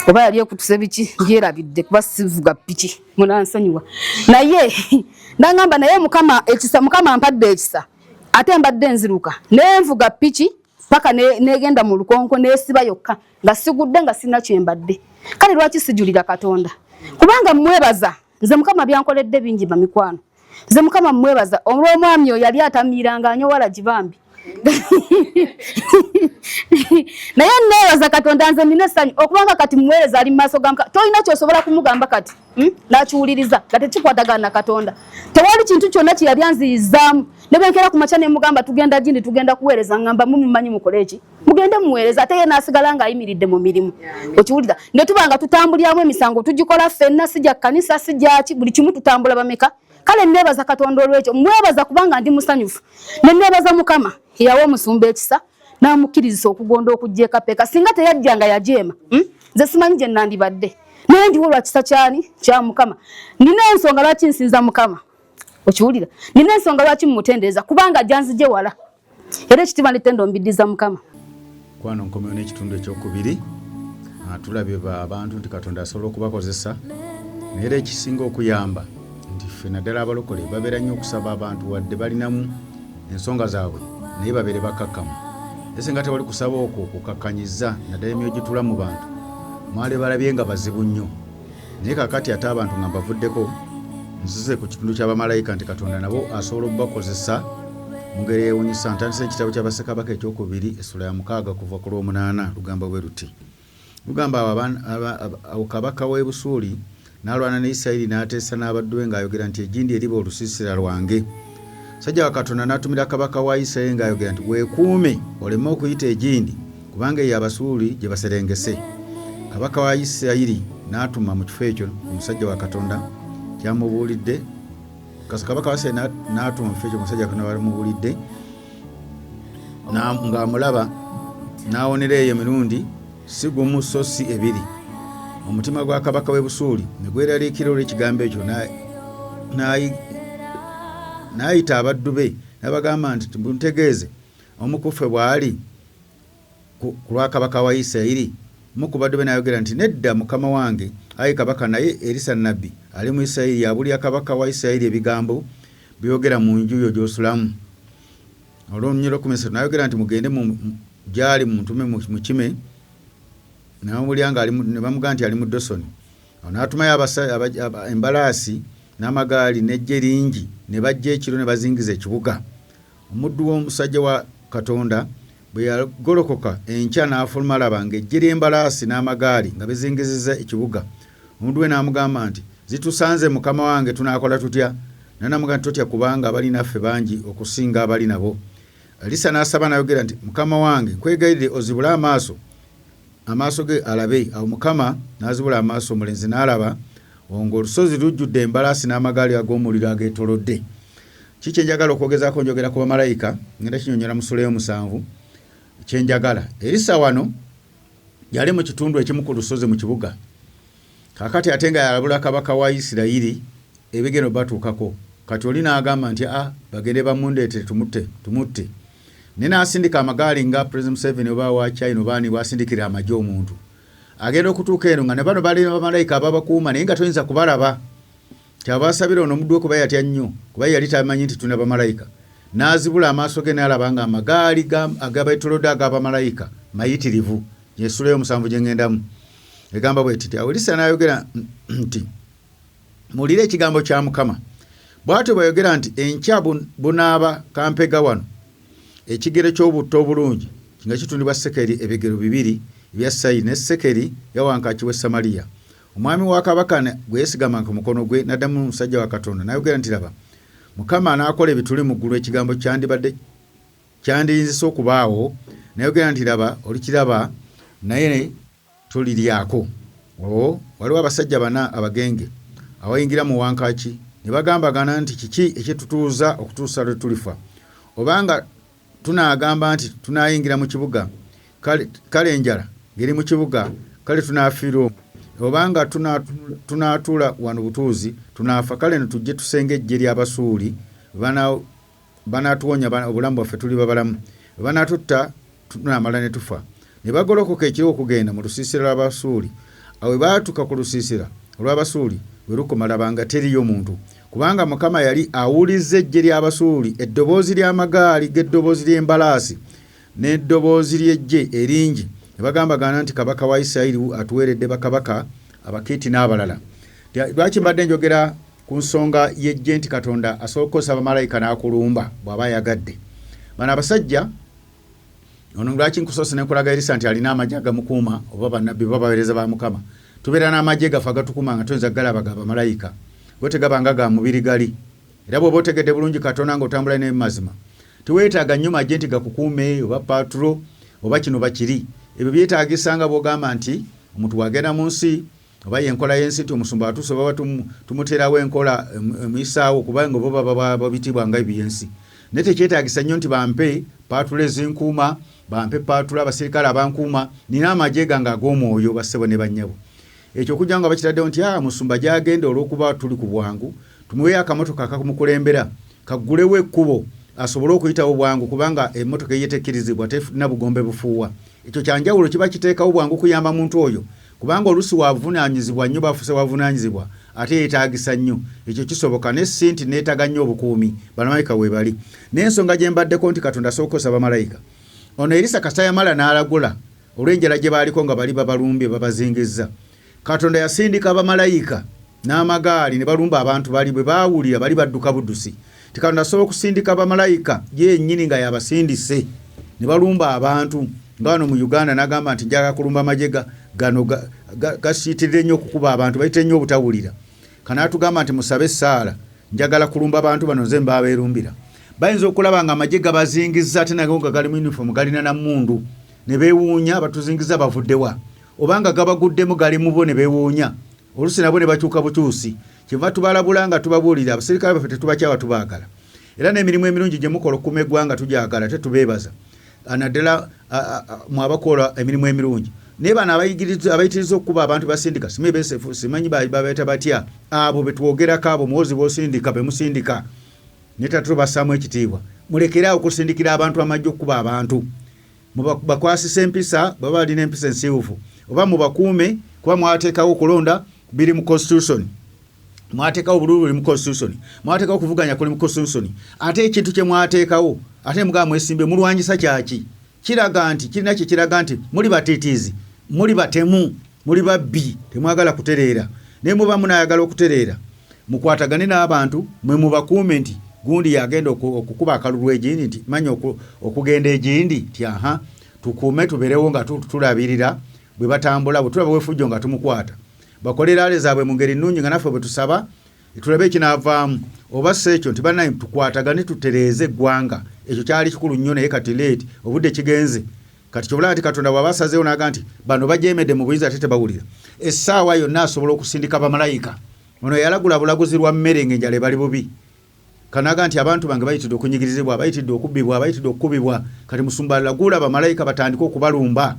oba yali ekutuse biki byerabidde kuba sivuga piki munansonyiwa naye n'aŋŋamba naye Mukama ampadde ekisa ate mbadde nziruka nenvuga piki paka negenda mu lukonko neesiba yokka nga sigudde nga sina kyembadde kale lwaki sijulira Katonda kubanga mwebaza nze Mukama byankoledde bingi bamikwano nze Mukama mwebaza olw'omwami oyo yali atamiranga anyowala gibambi naye neebaza Katonda nze nina essanyu okubanga kati muweereza ali mu maaso ga Mukama tolina kyosobola kumugamba kati n'akiwuliriza nga tekikwatagana na Katonda. Tewali kintu kyonna kye yali anziyizaamu ne bwe nkera ku makya ne mugamba tugenda gindi tugenda kuweereza ngamba mumumanyi mukole eki mugende muweereza ate ye n'asigala ng'ayimiridde mu mirimu okiwulira ne tuba nga tutambulyamu emisango tugikola ffenna sijja kkanisa sijjaki buli kimu tutambula bameka. Kale neebaza Katonda olw'ekyo mwebaza kubanga ndi musanyufu ne neebaza Mukama yawa omusumba ekisa n'amukkiriza okugonda okujja ekapeeka singa teyajjanga yajeema nze simanyi gye nandibadde naye ndiwo lwa kisa kyani kya Mukama. Nina ensonga lwaki nsinza Mukama okiwulira nina ensonga lwaki mumutendereza kubanga ajja nzije wala era ekitiibwa n'ettendo mbiddiza Mukama. Kwano nkomeo n'ekitundu ekyokubiri tulabye abantu nti Katonda asobola okubakozesa naye era ekisinga okuyamba nti ffe naddala abalokole babeera nnyo okusaba abantu wadde balinamu ensonga zaabwe naye babeere bakakkamu. Ese nga tewali kusaba okwo okukakkanyiza naddala emyoyo gitula mu bantu mwale balabye nga bazibu nnyo naye kakati ate abantu nga bavuddeko nzize ku kitundu ky'abamalayika nti Katonda nabo asobola okubakozesa mu ngeri ewunyisa. Ntandise ekitabo kya Bassekabaka ekyokubiri essula ya 6 kuva ku lw'omunaana lugamba bwe luti lugamba awo kabaka w'e Busuuli n'alwana ne Isirayiri n'ateesa n'abaddu be ng'ayogera nti egindi eriba olusiisira lwange. Sajja wa Katonda n'atumira kabaka wa Isirayiri ng'ayogera nti weekuume oleme okuyita egindi kubanga eyo Abasuuli gye baserengese. Kabaka wa Isirayiri n'atuma mu kifo ekyo omusajja wa Katonda kyamubuulidde. Kabaka wa Isirayiri n'atuma mu kifo ekyo omusajja wa Katonda bamubuulidde ng'amulaba n'awonera eyo emirundi si gumu so si ebiri. Omutima gwa kabaka w'e Busuuli ne gweraliikira olw'ekigambo ekyo n'ayita abaddu be n'abagamba nti muntegeeze omu ku ffe bw'ali ku lwa kabaka wa Isirayiri. Omu ku baddu be n'ayogera nti nedda mukama wange ayi kabaka naye Erisa nnabbi ali mu Isirayiri yabulya kabaka wa Isirayiri ebigambo byogera mu nju yo gy'osulamu. Olw'olunyiro ku Misiri n'ayogera nti mugende gy'ali muntume mu kime n'amulyanga ne bamugamba nti ali mu Dosoni. Awo n'atumayo embalaasi n'amagaali n'eggye lingi ne bajja ekiro ne bazingiza ekibuga. Omuddu w'omusajja wa Katonda bwe yagolokoka enkya n'afuluma alaba ng'eggye ly'embalaasi n'amagaali nga bizingizizza ekibuga. Omuddu we n'amugamba nti zitusanze mukama wange tunaakola tutya? N'amugamba nti totya kubanga abali naffe bangi okusinga abali nabo. Erisa n'asaba n'ayogera nti mukama wange nkwegayirire ozibule amaaso ge alabe. Awo Mukama n'azibula amaaso omulenzi n'alaba ng'olusozi lujjudde embalaasi n'amagaali ag'omuliro ageetolodde. Kiki njagala okwogezaako njogera ku bamalayika ngenda kinyonyola mu ssula y'omusanvu kyenjagala. Erisa wano yali mu kitundu ekimu ku lusozi mu kibuga. Kaakati ate nga yalabula kabaka wa Isirayiri ebigeno batuukako. Kati oli n'agamba nti bagende bamundeetere tumutte. Ne n'asindika amagaali nga President Museveni oba wa China obaani bw'asindikira amagye omuntu. Agenda okutuuka eno nga ne bano bali bamalayika ababakuuma naye nga toyinza kubalaba. Kyava asabira ono omuddu we kuba yatya nnyo kuba yali tamanyi nti tuna bamalayika. N'azibula amaaso ge n'alaba nga amagaali agabeetolodde ag'abamalayika mayitirivu. Y'essula y'omusanvu gye ŋŋendamu. Egamba bw'eti awo Erisa n'ayogera nti muwulire ekigambo kya Mukama. Bw'atyo bw'ayogera nti enkya bunaaba kampega wano ekigero ky'obutto obulungi nga kitundibwa sekeri ebigero 2 ebya sayiri ne sekeri ya wankaaki w'e Samaliya. Omwami wa kabaka gwe yeesigamanga ku mukono gwe n'addamu omusajja wa Katonda n'ayogera nti laba Mukama anaakola ebituli mu ggulu ekigambo kyandibadde kyandiyinzisa okubaawo. N'ayogera nti laba olikiraba naye toliryako. Waliwo abasajja 4 abagenge abayingira mu wankaaki ne bagambagana nti kiki ekitutuuza okutuusa lwe tulifa. Obanga tunaagamba nti tunaayingira mu kibuga kale enjala ngeri mu kibuga kale tunaafiira omwo. Obanga tunaatuula wano butuuzi tunaafa kale netujje tusenge eggye ly'Abasuuli banaatuwonya obulamu bwaffe tuli babalamu. Banaatutta tunaamala ne tufa. Ne bagolokoka ekiro okugenda mu lusiisira lw'Abasuuli. Awo bwe baatuuka ku lusiisira olw'Abasuuli bwe lukoma labanga teriyo muntu kubanga Mukama yali awulizza eggye ly'Abasuuli eddoboozi ly'amagaali g'eddoboozi ly'embalaasi n'eddoboozi ly'eggye eringi. Ne bagambagana nti kabaka wa Isirayiri atuweeredde bakabaka Abakiiti n'abalala. Lwaki mbadde njogera ku nsonga y'eggye nti Katonda asobola okukozesa abamalayika n'akulumba bw'aba ayagadde. bana abasajja ono lwaki nkusose nekulaga erisa nti alina amagye agamukuuma oba bannabbi babaweereza ba Mukama tubeera n'amagye gaffe agatukuma nga tuyinza galaba bamalayika go tegabanga ga mubiri gali era bw'oba otegedde bulungi Katonda ng'otambula n'emazima teweetaaga nnyo magye nti gakukuume oba patro oba kino bakiri ebyo byetaagisanga bw'ogamba nti omuntu wagenda mu nsi oba yenkola y'ensi nti omusumba watuuse oba tumuteerawo enkola emuyisaawo kubanga bo baba babitibwa nga ebyensi naye tekyetaagisa nnyo nti bampe patula ezinkuuma bampe patula abasirikale abankuuma nina amagye gange ag'omwoyo bassebo ne bannyabo ekyo okujja nga bakitaddewo nti musumba gyagenda olw'okuba tuli ku bwangu tumuweeyo akamotoka akamukulembera kaggulewo ekkubo asobole okuyitawo bwangu kubanga emmotoka eyetekkirizibwa tefuna bugombe bufuuwa ekyo kyanjawulo kiba kiteekawo bwangu kuyamba muntu oyo kubanga olusi wavunaanyizibwa nnyo bafuse wavunaanyizibwa ate yeetaagisa nnyo ekyo kisoboka n'essinti neetaaga nnyo obukuumi bamalayika we bali n'ensonga gye mbaddeko nti Katonda asookosa bamalayika ono Erisa kasita yamala n'alagula olw'enjala gye baaliko nga bali babalumbye babazingizza Katonda yasindika bamalayika n'amagaali ne balumba abantu bali bwe baawulira bali badduka buddusi Katonda asobola okusindika bamalayika yennyini nga yabasindise ne balumba abantu ngano mu Uganda n'agamba nti njaga kulumba amagye gano gasiitirire nnyo okukuba abantu bayite nnyo obutawulira kana atugamba nti musabe Saala njagala kulumba abantu bano nze mbaabeerumbira bayinza okulaba nga amagye gabazingizza ate nago nga gali mu uniform galina na mmundu ne beewuunya batuzingiza bavuddewa obanga gabaguddemu gali mu bo ne beewuunya olusi nabo ne bakyuka bukyusi kiva tubalabula nga tubabuulira abasirikale baffe tetubakyawa tubaagala era n'emirimu emirungi gye mukola okuuma eggwanga tugyagala tetubeebaza anaddala mwabakola emirimu emirungi naye bano abayitiriza okuba abantu basindika simebesefu simanyi babeeta batya abo betwogerako abo muwozi bosindika bemusindika netatubasaamu ekitiibwa mulekeraawo okusindikira abantu amajja okuba abantu bakwasisa empisa baba balina empisa ensiiwufu oba mubakuume kuba mwateekawo okulonda biri mu constitution mwateekawo obululu buli mu constitution mwateekawo okuvuganya kuli mu constitution ate ekintu kye mwateekawo ate mugaba mwesimbe mulwanyisa kyaki kiraga nti kirina kye kiraga nti muli batiitiizi muli batemu muli babbi temwagala kutereera naye muba munayagala okutereera mukwatagane n'abantu mwe mubakuume nti gundi yagenda okukuba akalulu egindi nti manya okugenda egindi ti tukuume tubeerewo nga tulabirira bwe batambula bwe tulaba wefujjo nga tumukwata bakolera ale zaabwe mu ngeri nnungi nga naffe bwe tusaba tulabe ekinaavaamu oba si ekyo nti bannaye tukwatagane tutereeze eggwanga ekyo kyali kikulu nnyo naye kati leeti obudde kigenze kati kyobulaba nti Katonda bw'aba asazeewo n'aga nti bano bajeemedde mu buyinza ate tebawulira essaawa yonna asobola okusindika bamalayika ono yalagula bulaguzi lwa mmere ng'enjala ebali bubi kanaga nti abantu bange bayitidde okunyigirizibwa bayitidde okubbibwa bayitidde okukubibwa kati musumba alagula bamalayika batandika okubalumba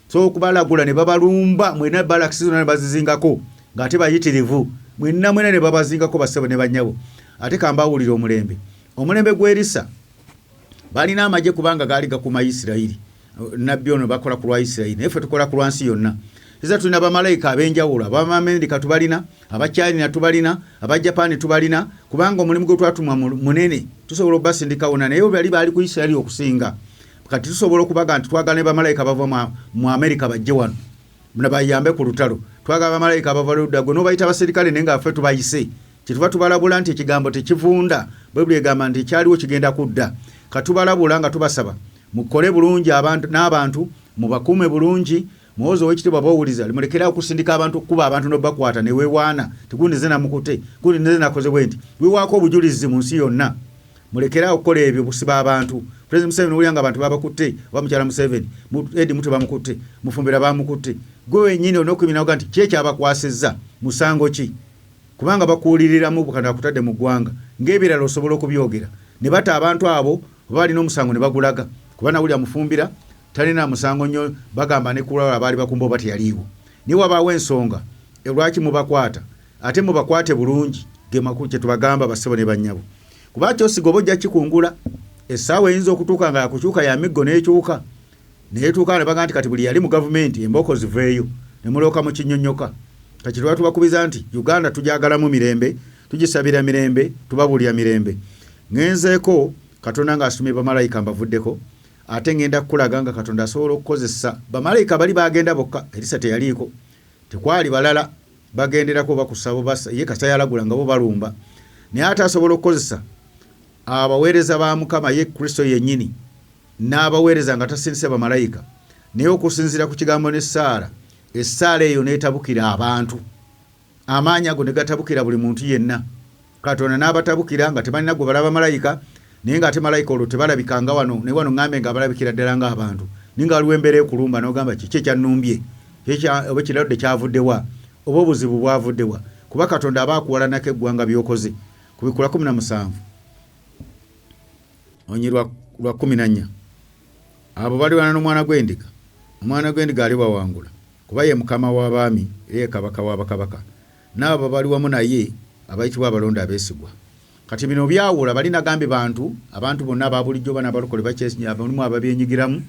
so okubalagula ne babalumba mwena balakisi zonna ne bazizingako ng'ate bayitirivu mwena ne babazingako bassebo ne bannyabo ate kambawulira omulembe gw'Erisa balina amagye kubanga gaali gakuuma Isirayiri nabbi ono bakola ku lwa Isirayiri naye ffe tukola ku lwansi yonna eza tulina bamalayika ab'enjawulo ab'Amerika tubalina abaChina tubalina abaJapaani tubalina kubanga omulimu gwe twatumwa munene tusobola okubasindika wonna naye bali baali ku Isirayiri okusinga kati tusobola okubaga nti twagala ne bamalayika bava mu Amerika bajje wano bayambe ku lutalo twagala bamalayika bava ludda gwe n'obayita abaserikale naye nga ffe tubayise kyetuva tubalabula nti ekigambo tekivunda Bayibuli egamba nti ekyaliwo kigenda kudda katubalabula nga tubasaba mukole bulungi n'abantu mubakuume bulungi muwozi ow'ekitiibwa bawuliza limulekeraawo okusindika abantu okukuba abantu n'obakwata ne weewaana tigundi nze namukute gundi nze nakoze bwe nti weewaako obujulizi mu nsi yonna mulekeraawo okukola ebyo busiba abantu President Museveni owulira nga abantu babakutte oba mukyala Museveni Edi Mutwe bamukutte Mufumbira bamukutte gwe wennyini onookuminaga nti ki ekyabakwasizza musango ki kubanga bakuwuliriramu Katonda akutadde mu ggwanga ng'ebirala osobola okubyogera ne bata abantu abo oba balina omusango ne bagulaga kuba nawulira Mufumbira talina musango nnyo bagamba ne kulala abaali bakumba oba teyaliiwo niwe wabaawo ensonga lwaki mubakwata ate mubakwate bulungi gemaku kye tubagamba bassebo ne bannyabo kuba kyosiga oba ojja kikungula essaawa eyinza okutuuka nga yakukyuka ya miggo n'ekyuka neetuuka ne baga nti kati buli yali mu gavumenti embooko ziveeyo ne mulooka mu kinnyonnyoka kati tuba tubakubiza nti Uganda tugyagalamu mirembe tugisabira mirembe tubabuulira mirembe ngenzeeko Katonda ng'asumye bamalayika mbavuddeko ate ngenda kukulaga nga Katonda asobola okukozesa bamalayika bali bagenda bokka Erisa teyaliiko tekwali balala bagenderako bakusaba basa ye kasita yalagula nga bo balumba naye ate asobola okukozesa abaweereza ba Mukama ye Kristo yennyini n'abaweereza nga tasindise bamalayika naye okusinziira ku kigambo n'essaala essaala eyo n'etabukira abantu amaanyi ago ne gatabukira buli muntu yenna Katonda n'abatabukira nga tebalina gwe balaba malayika naye nga ate malayika olwo tebalabikanga wano ne wano ŋŋambe nga balabikira ddala ng'abantu ninga waliwo embeera ekulumba n'ogamba kiki ekyannumbye oba ekirwadde kyavuddewa oba obuzibu bwavuddewa kuba Katonda aba akuwalanako eggwanga by'okoze ku Bikula 17 onyi lwa 14 abo balwana n'omwana gw'endiga omwana gw'endiga alibawangula kuba ye mukama w'abaami ye kabaka w'abakabaka n'abo bali wamu naye abayitibwa abalonde abeesigwa kati bino byawula balina gambe abantu bonna ababulijjo bana balokole bakyesinya abamu ababyenyigiramu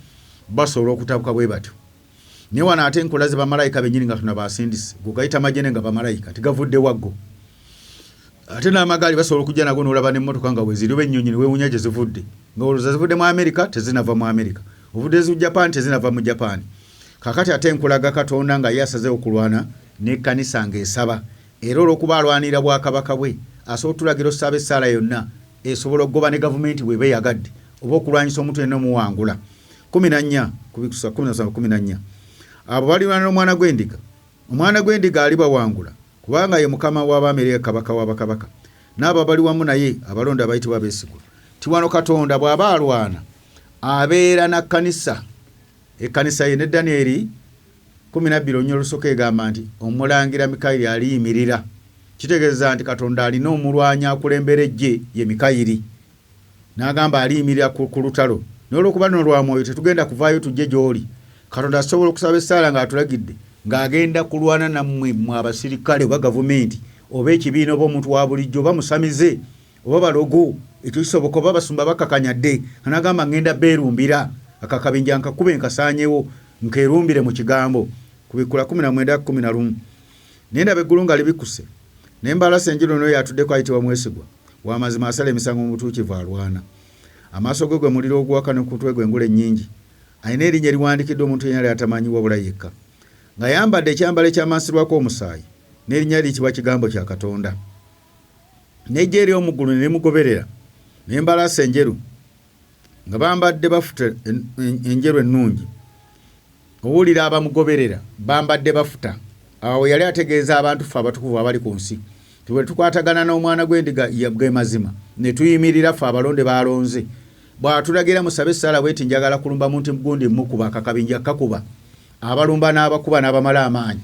basobola okutabuka bwe batyo naye wano ate enkola ze bamalayika bennyini nga tunabasindise gugayita majene nga bamalayika tigavudde waggo ate n'amagaali basobola okujja nago n'olaba n'emmotoka nga weziri oba ennyonyi ne weewunya gye zivudde nga olowooza zivudde mu Amerika tezinava mu Amerika ovudde zu Japan tezinava mu Japan kakati ate enkola ga Katonda nga ye asazeewo okulwana n'ekkanisa ng'esaba era olw'okuba alwanira bwakabaka bwe asobola otulagira osaba essaala yonna esobola okugoba ne gavumenti bw'eba eyagadde oba okulwanyisa omuntu yenna omuwangula 14 ku Bikusa 17 abo balirwana n'omwana gw'endiga omwana gw'endiga alibawangula kubanga ye mukama w'abaami kabaka w'abakabaka n'abo bali wamu naye abalonde abayitibwa abeesigwa tiwano Katonda bw'aba alwana abeera na kkanisa ekkanisa ye ne Danyeri 12 onyo olusoka egamba nti omulangira Mikayiri aliyimirira kitegeeza nti Katonda alina omulwanyi akulembera ejje ye Mikayiri n'agamba aliyimirira ku lutalo n'olwokuba n'olwa mwoyo tetugenda kuvaayo tujje gy'oli Katonda asobola okusaba essaala ng'atulagidde ng'agenda kulwana nammwe mu abasirikale oba gavumenti oba ekibiina oba omuntu wa bulijjo oba musamize oba balogo ekyo kisoboka oba basumba bakakanyadde anagamba ngenda beerumbira akakabinja nkakube nkasaanyewo nkeerumbire mu kigambo ku Bikula 19:11 nendaba eggulu nga libikuse ne mbalasa enjiro n'oyo atuddeko ayitibwa mwesigwa w'amazima asala emisango mu butuukivu alwana amaaso ge gwe muliro ogwaka ne ku kutwe gwe engule ennyingi alina erinnya eriwandikiddwa omuntu yenna atamanyi wabula yekka nga yambadde ekyambalo ekyamansirwako omusaayi n'erinnya liyitibwa kigambo kya Katonda n'ejje ery'omu ggulu ne limugoberera n'embalasa enjeru nga bambadde bafuta enjeru ennungi owulira abamugoberera bambadde bafuta awo yali ategeeza abantu ffe abatukuvu abali ku nsi tubwe tukwatagana n'omwana gw'endiga ge mazima ne tuyimirira ffe abalonde balonze bw'atulagira musabe essaala bweti njagala kulumba muntu gundi mukuba akakabinja kakuba abalumba n'abakuba n'abamala amaanyi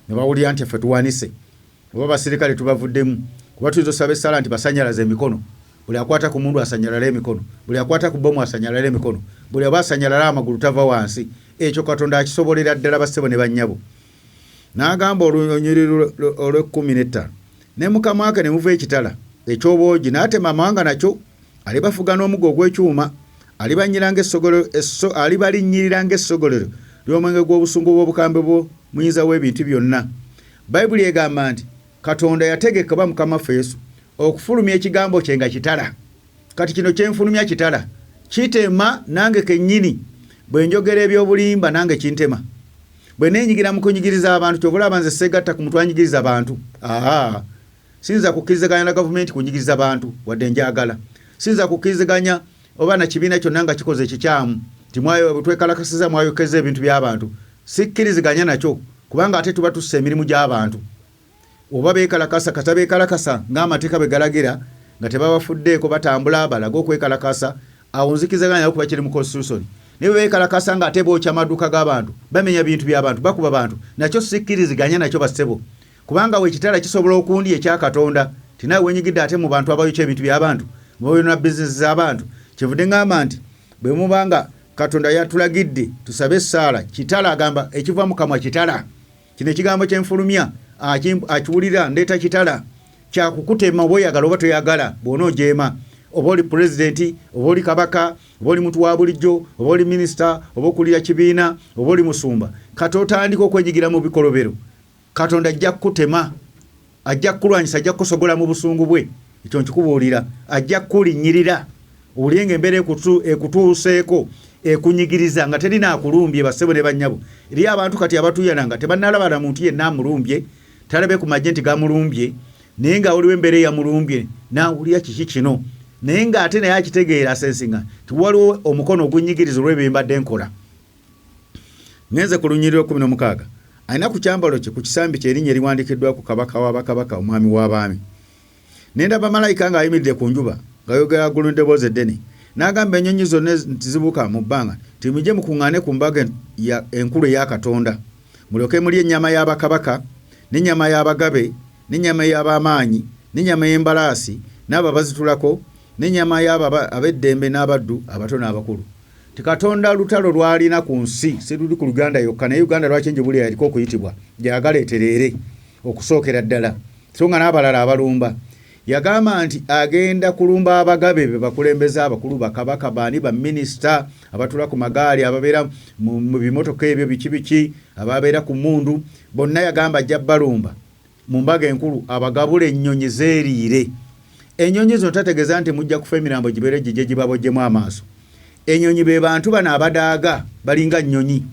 ne bawulira nti ffe tuwanise oba basirikale tubavuddemu kuba tuyinza osaba essaala nti basanyalaze emikono buli akwata ku mundu asanyalala emikono buli akwata ku bomu asanyalala emikono buli aba asanyalala amagulu tava wansi ekyo Katonda akisobolera ddala bassebo ne bannyabo n'agamba olunyiriri olw'15 ne mukama wake ne muva ekitala eky'obwogi n'atema amawanga nakyo alibafuga n'omuggo ogw'ekyuma alibalinnyirira ng'essogolero ly'omwenge gw'obusungu bw'obukambe bw'omuyinza w'ebintu byonna bayibuli egamba nti Katonda yategeka ba mukama waffe Yesu okufulumya ekigambo kye nga kitala kati kino kyenfulumya kitala kitema nange kennyini bwe njogera ebyobulimba nange kintema bwe neenyigira mu kunyigiriza abantu kyobulaba nze segatta ku mutwe anyigiriza abantu sinza kukkirizaganya na gavumenti kunyigiriza abantu wadde njagala sinza kukkirizaganya oba na kibiina kyonna nga kikoze ekikyamu ti twekalakasiza mwayokeza ebintu by'abantu sikkiriziganya nakyo kubanga ate tuba tussa emirimu gy'abantu oba beekalakasa kata beekalakasa ng'amateeka bwe galagira nga tebabafuddeeko batambula balaga okwekalakasa awo nzikizaganya okuba kiri mu constitution naye beekalakasa nga ate bookya amaduuka g'abantu bamenya bintu by'abantu bakuba bantu nakyo sikkiriziganya nakyo bassebo kubanga weekitala kisobola okundya ekya Katonda tinaawe wenyigidde ate mu bantu abayokya ebintu by'abantu mubayona bizinesi z'abantu kyevudde ngamba nti bwe mubanga Katonda yatulagidde tusabe essaala kitala agamba ekiva mu kamwa kitala kino ekigambo kyenfulumya akiwulira ndeeta kitala kyakukutema oba oyagala oba toyagala bw'onoojeema oba oli pulezidenti oba oli kabaka oba oli muntu wa bulijjo oba oli minisita oba okulira kibiina oba oli musumba kati otandika okwenyigira mu bikolobero Katonda ajja kukutema ajja kukulwanyisa ajja kukusogola mu busungu bwe ekyo nkikubuulira ajja kukulinnyirira owulirenga embeera ekutuuseeko ekunyigiriza nga terina akulumbye bassebo ne bannyabo eri abantu kati abatuuyana nga tebannalaba na muntu yenna amulumbye talabe ku magye nti gamulumbye naye nga waliwo embeera eyamulumbye nawulira kiki kino naye ng'ate naye akitegeera sensinga tiwaliwo omukono ogunyigiriza olw'ebyo mbadde nkola. Ngenze ku lunyiriro 16 alina ku kyambalo kye ku kisambi kye erinnya eriwandikiddwa ku kabaka w'abakabaka omwami w'abaami. Nendaba malayika ng'ayimiridde ku njuba ng'ayogera ggulu n'eddoboozi eddene n'agamba ennyonyi zonna tizibuuka mu bbanga timujje mukuŋŋaane ku mbaga enkulu eya Katonda mulyoke mulye ennyama y'abakabaka n'ennyama y'abagabe n'ennyama y'ab'amaanyi n'ennyama y'embalaasi n'abo bazitulako n'ennyama y'abo ab'eddembe n'abaddu abato n'abakulu. Katonda lutalo lwalina ku nsi si luli ku Luganda yokka naye Uganda lwakinje buli yaliko okuyitibwa gyagala etereere okusookera ddala so nga n'abalala abalumba. Yagamba nti agenda kulumba abagabe be bakulembeza abakulu bakabaka baani ba minisita abatula ku magaali ababeera mu bimotoka ebyo biki ababeera ku mundu bonna yagamba ajja balumba mu mbaga enkulu abagabula ennyonyi zeeriire. Ennyonyi zo tategeeza nti mujja kufa emirambo gibeere gijje gibabojjemu amaaso. Ennyonyi be bantu bano abadaaga balinga nnyonyi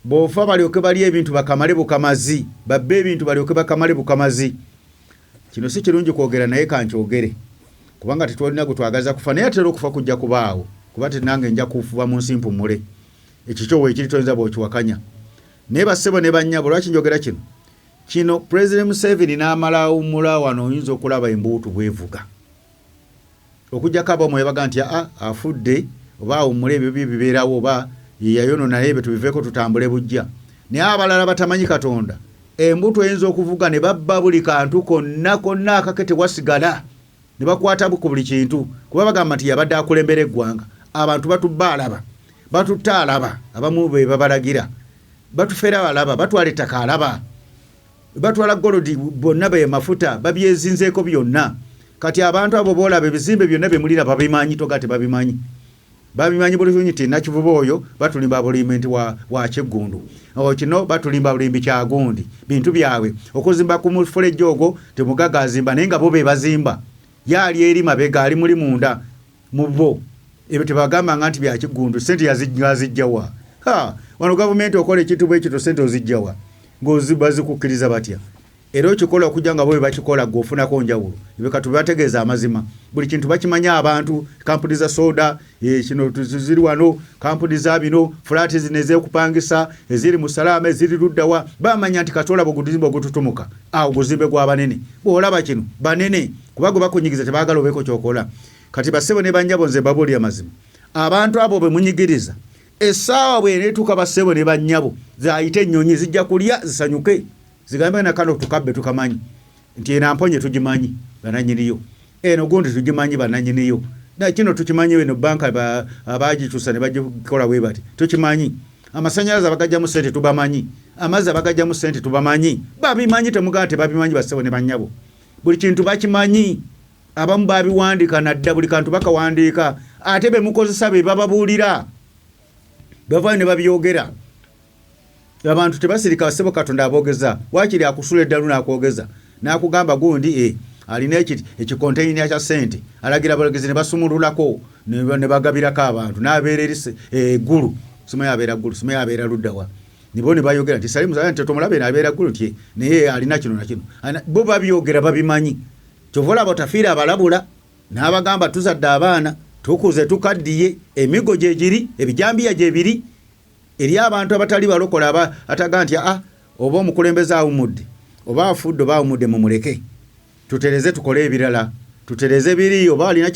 boofa balyoke balye ebintu bakamale bukamazi babbe ebintu balyoke bakamale bukamazi. Kino si kirungi kwogera naye kankyogere kubanga tetwalina gwe twagaza kufa naye atera okufa kujja kubaawo kuba tenange nja kufuba mu nsi mpumule ekyo kyowe ekiri toyinza bw'okiwakanya. Naye bassebo ne bannyabo lwaki njogera kino President Museveni n'amala awummula wano oyinza okulaba embuutu bwevuga okujjako abamu yabaga nti afudde oba awummula ebyo bibeerawo oba yeyayonona naye bye tubiveeko tutambule bujja. Naye abalala batamanyi Katonda embuto eyinza okuvuga ne babba buli kantu konna akakete wasigala ne bakwata ku buli kintu kuba bagamba nti yabadde akulembera eggwanga. Abantu batubba alaba batutta alaba abamu be babalagira batufera alaba batwala ettaka alaba batwala golodi bonna be mafuta babyezinzeeko byonna. Kati abantu abo boolaba ebizimbe byonna bemulira babimanyi togate babimanyi bulungi nti nakivuba oyo batulimba bulimbi wa Kiggundu kino batulimba bulimbi kya Gundi bintu byabwe okuzimba ku mufulejjo ogwo temugaga azimba naye nga bo be bazimba yali eri mabega ali muli munda mu bo ebyo tebagamba nga nti bya Kiggundu sente yazijjawa wano gavumenti okola ekintu bwe ekyo sente ozijjawa ng'ozibazikukkiriza batya. Era okikola okujja nga bo bakikola gwofunako njawulo ebyo tubategeeza amazima buli kintu bakimanya abantu kampuni za soda kino ziri wano kampuni za bino flat zinezekupangisa eziri mu Salama eziri luddawa bamanya nti Katola bugudizimba ogututumuka oguzimbe gw'abanene bw'olaba kino banene kuba gwe bakunyigiza tebaagala obeeko kyokola. Kati bassebo ne bannyabo nze babuulira amazima abantu abo bwe munyigiriza essaawa bweneetuuka bassebo ne bannyabo zaayite ennyonyi zijja kulya zisanyuke zigambe na kano tukabbe tukamanyi nti ena mponye tugimanyi bananyiriyo eno gundi tugimanyi bananyiriyo na kino tukimanyi bino banka abagikyusa ne bagikola bwe bati tukimanyi amasanyalaze abagajja mu sente tubamanyi amazzi abagajja mu sente tubamanyi babimanyi temugate babimanyi bassebo ne bannyabo buli kintu bakimanyi abamu babiwandiika nadda buli kantu bakawandiika ate be mukozesa be bababuulira bavaayo ne babyogera. Abantu tebasirika bassebo Katonda aboogeza waakiri akusula eddalu n'akwogeza n'akugamba gundi alina ekikonteyina kya sente alagira abalogezi ne basumululako ne bagabirako abantu n'abeera eggulu simanyi abeera ggulu simanyi abeera luddawa nibo ne bayogera nti Salimu nti tomulabe n'abeera ggulu nti naye alina kino na kino bo babyogera babimanyi. Kyova olaba otafiira abalabula n'abagamba tuzadde abaana tukuze tukaddiye emigo gye giri ebijambiya gye biri eri abantu abatali balokola ataga nti oba omukulembeze awumudde oba afudde oba awumudde mumuleke tutereze tukole ebirala tutereze biri oba alina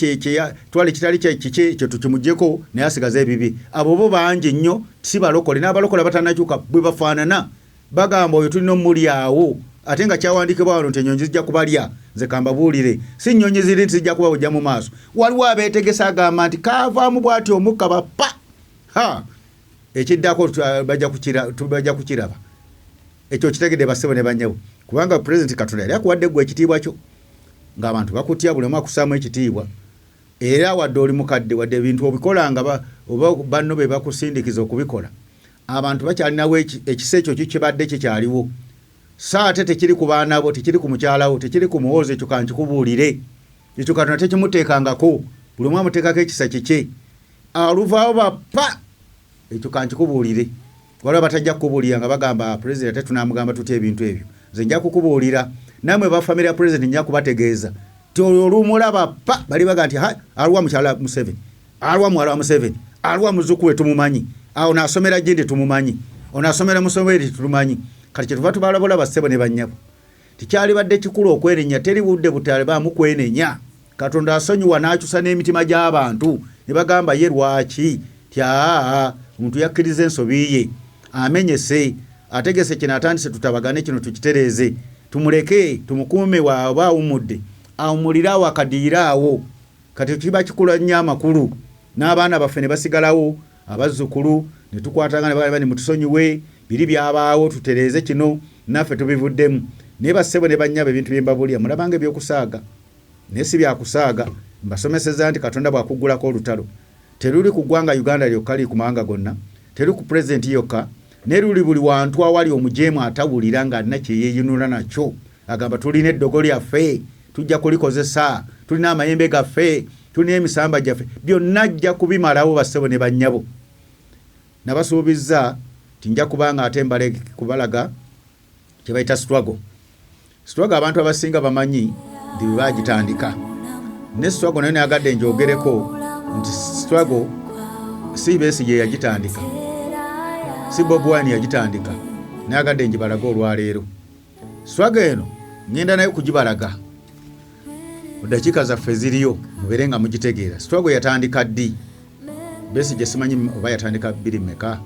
twale kitali kye tukimuggyeko naye asigaze ebibi abo bo bangi nnyo si balokole n'abalokola batanakyuka bwe bafaanana bagamba oyo tulina omuli awo ate nga kyawandiikibwa wano nti ennyonyi zijja kubalya nze kambabuulire si nnyonyi ziri nti zijja kuba bujja mu maaso waliwo abeetegesa agamba nti kaavaamu bw'ati omukka bappa ekiddako bajja kukiraba ekyo kitegedde bassebo ne bannyabo kubanga Pulezidenti Katonda yali akuwadde ggwe ekitiibwa kyo ng'abantu bakutya buli omu akusaamu ekitiibwa era wadde oli mukadde wadde ebintu obikolanga oba banno be bakusindikiza okubikola abantu bakyalinawo ekisa ekyo kibadde kikyaliwo saate tekiri ku baana bo tekiri ku mukyalawo tekiri ku muwozi ekyo kankikubuulire ekyo Katonda tekimuteekangako buli omu amuteekako ekisa kike aluvaawo bappa ekyo kankikubuulire waliwo batajja kukubuulira nga bagamba Pulezidenti ate tunamugamba tutya ebintu ebyo nze nja kukubuulira namwe bafamire ya Pulezidenti nja kubategeeza olumulaba pa bali baga nti aliwa mukyala Museveni, aliwa mwala wa Museveni, aliwa muzukuwe tumumanyi, awo nasomera jindi tumumanyi, onasomera Museveni tumumanyi. Kati kyetuva tubalabola bassebo ne bannyabo tikyali badde kikulu okwenenya, teri budde butale baamu kwenenya. Katonda asonyiwa n'akyusa n'emitima gy'abantu ne bagamba ye lwaki omuntu yakkiriza ensobi ye amenyese ategese kino atandise tutabagane kino tukitereeze tumuleke tumukuume waaba awumudde awumuliraawo akadiiraawo. Kati kiba kikula nnyo amakulu n'abaana baffe ne basigalawo abazzukulu ne tukwatanga ne bali mutusonyiwe biri byabaawo tutereeze kino naffe tubivuddemu. Naye bassebo ne bannyabo ebintu bye mbabulya mulabanga ebyokusaaga naye si byakusaaga. Mbasomeseza nti Katonda bw'akuggulako olutalo teruli ku ggwanga Uganda lyokka liri ku mawanga gonna, teruli ku pulezidenti yokka, ne luli buli wantu awali omujeemu atawulira ng'alina kye yeeyinula nakyo. Agamba tulina eddogo lyaffe tujja kulikozesa, tulina amayembe gaffe, tulina emisamba gyaffe, byonna ajja kubimalawo bassebo ne bannyabo. Nabasuubizza tinja kubanga ate mbale kubalaga kye bayita struggle. Struggle abantu abasinga bamanyi ndi bagitandika. Ne struggle nayo nayagadde njogereko nti struggle si Besigye yagitandika, si Bobi Wine yagitandika, nayagadde njibalaga olwaleero. Struggle eno ngenda nayo kugibalaga mu dakiika zaffe ziriyo mubeere nga mugitegeera. Struggle yatandika ddi? Besigye simanyi oba yatandika 2 meka,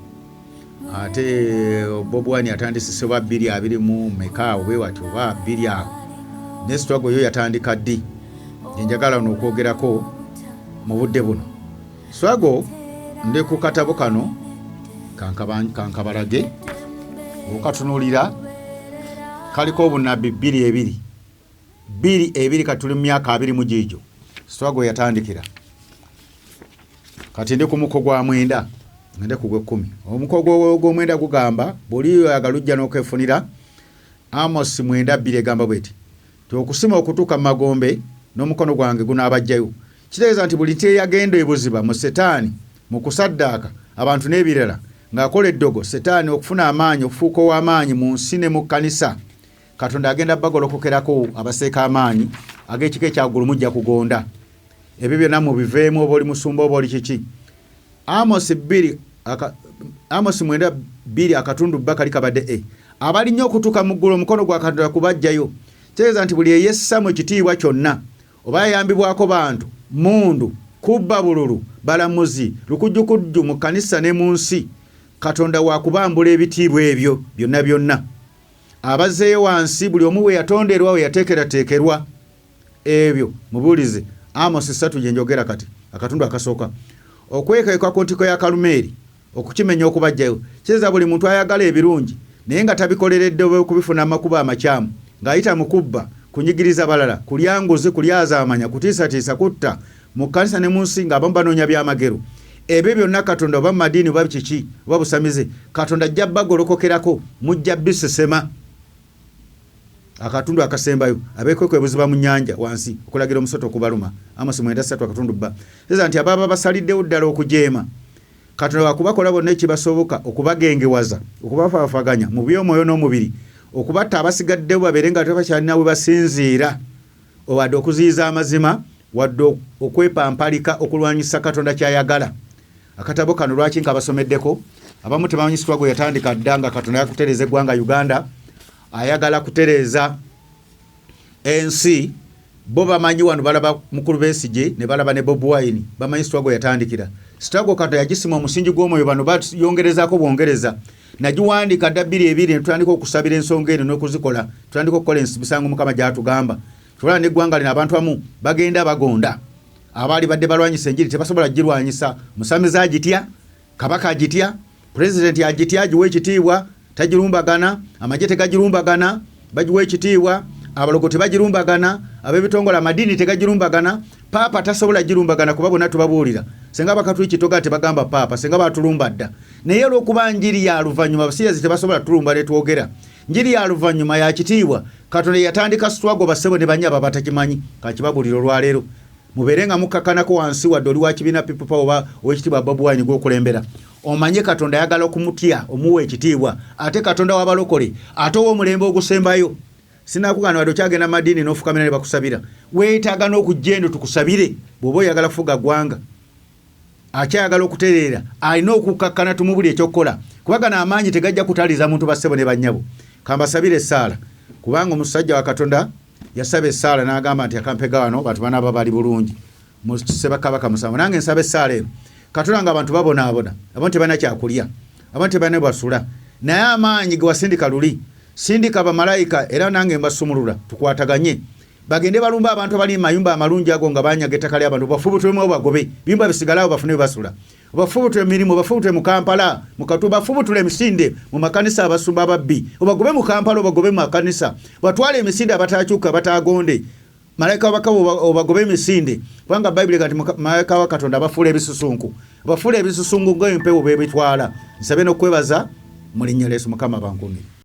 ate Bobi Wine yatandise 2 mu meka oba wati oba 2 awo. Ne struggle yo yatandika ddi? Njagala n'okwogerako mu budde buno. Struggle ndi ku katabo kano kankabalage okatunuulira kaliko obunabbi 2 katuli mu myaka 20 mu giijo struggle yatandikira. Kati ndi ku muko gwa 9 ngende ku gwe 10. Omuko gwa 9 gugamba buli yagalujja n'okwefunira Amos 9:2 egamba bweti tokusima okutuka magombe n'omukono gwange gunaabajjayo. Kitegeeza nti buli teyagenda ebuziba mu setaani mu kusaddaaka abantu n'ebirala ng'akola eddogo setaani okufuna amaanyi okufuuka ow'amaanyi mu nsi ne mu kkanisa. Katonda agenda bagolokokerako abaseeka amaanyi ag'ekika ekyagulu mujja kugonda. Ebyo byonna mubiveemu oba oli musumba oba oli kiki. Amos 9:2 akatundu bakali kabadde abalinnyo okutuuka mu ggulu omukono gwa Katonda kubajjayo. Kitegeeza nti buli eyessamu ekitiibwa kyonna oba yayambibwako bantu mundu kubba bululu balamuzi lukujjukujju mu kanisa ne mu nsi, Katonda wa kubambula ebitiibwa ebyo byonna byonna. Abazeeyo wansi buli omu we yatonderwa we yateekerateekerwa. Ebyo mubuulize Amos 3 gye njogera kati akatundu akasooka. Okwekeka ku ntiko ya Kalumeeri okukimenya okubajjayo. Kitegeeza buli muntu ayagala ebirungi naye nga tabikoleredde oba okubifuna amakuba amakyamu ng'ayita mu kubba, kunyigiriza balala, kulya nguzi, kulyaza amanya, kutiisatiisa, kutta mu kkanisa ne mu nsi ng'abamu banoonya byamagero. Ebyo byonna Katonda oba mu madiini oba kiki oba busamize, Katonda ajja bagolokokerako mujja bisesema. Akatundu akasembayo abeekweko ebuziba mu nnyanja wansi okulagira omusota okubaluma. Amos 9:3 akatundu bba. Kitegeeza nti ababa basaliddewo ddala okujeema Katonda wakubakola bonna ekibasoboka okubagengewaza, okubafaafaganya mu by'omwoyo n'omubiri, okubatta abasigaddewo babeere nga tebakyalina we basinziira, wadde okuziyiza amazima, wadde okwepampalika okulwanyisa Katonda kyayagala. Akatabo kano lwaki nkabasomeddeko? Abamu tebamanyi struggle yatandika dda nga Katonda yakutereeza eggwanga Uganda, ayagala kutereeza ensi. Bo bamanyi wano balaba mukulu Besigye ne balaba ne Bobi Wine, bamanyi struggle yatandikira. Struggle Katonda yagisima omusingi gw'omwoyo bano bayongerezaako bwongereza. Nagiwandiika dda 2 netutandika okusabira ensonga eno n'okuzikola, tutandika okukola emisango Mukama gy'atugamba. Tulaba n'eggwanga lino abantu amu bagenda bagonda. Abaali badde balwanyisa enjiri tebasobola girwanyisa. Musamiza agitya, Kabaka agitya, Pulezidenti agitya, agiwa ekitiibwa, tagirumbagana, amagye tegagirumbagana, bagiwa ekitiibwa, abalogo tebagirumbagana, ab'ebitongole amadiini tegagirumbagana, Paapa tasobola girumbagana kuba bonna tubabuulira. Senga bakatwikitoga tebagamba Paapa, senga batulumba dda. Naye olw'okuba njiri ya luvannyuma abasiyazi tebasobola tulumba ne twogera. Njiri ya luvannyuma ya kitiibwa, Katonda yatandika struggle bassebo ne bannyaba batakimanyi, kakibabuulira olwaleero. Mubeere nga mukkakanako wansi wadde oli wa kibiina People Power oba ow'ekitiibwa Bobi Wine gw'okulembera. Omanye Katonda ayagala okumutya omuwa ekitiibwa, ate Katonda w'abalokole ate ow'omulembe ogusembayo. sinakugana wadde okyagenda madini n'ofukamira ne bakusabira weetaaga n'okujjendo tukusabire bw'oba oyagala kufuga ggwanga akyayagala okutereera alina okukkakkana tumubuli ekyokukola kubagana amaanyi tegajja kutaliza muntu bassebo ne bannyabo kambasabire essaala kubanga omusajja wa Katonda yasaba essaala n'agamba nti akampega wano bantu banaaba bali bulungi mu Ssekabaka musanvu nange nsaba essaala eno Katonda nga abantu babonaabona abantu tebalina kyakulya abantu tebalina basula naye amaanyi ge wasindika luli sindika bamalayika era nange mbasumulula tukwataganye bagende balumba abantu abali mayumba amalungi ago nga banyaga ettaka ly'abantu bafubutulemu bagobe bimba bisigalawo bafune basula obafubutule emirimu obafubutule mu Kampala mu Katuba bafubutule emisinde mu makanisa abasumba ababbi obagobe mu Kampala obagobe mu makanisa batwale emisinde abatakyuka batagonde malayika wabakabo obagobe emisinde kubanga Bayibuli kati malayika wa Katonda bafuula ebisusunku bafuula ebisusunku ng'empewo bebitwala nsabe n'okwebaza mu linnya lya Yesu Mukama bankuumire.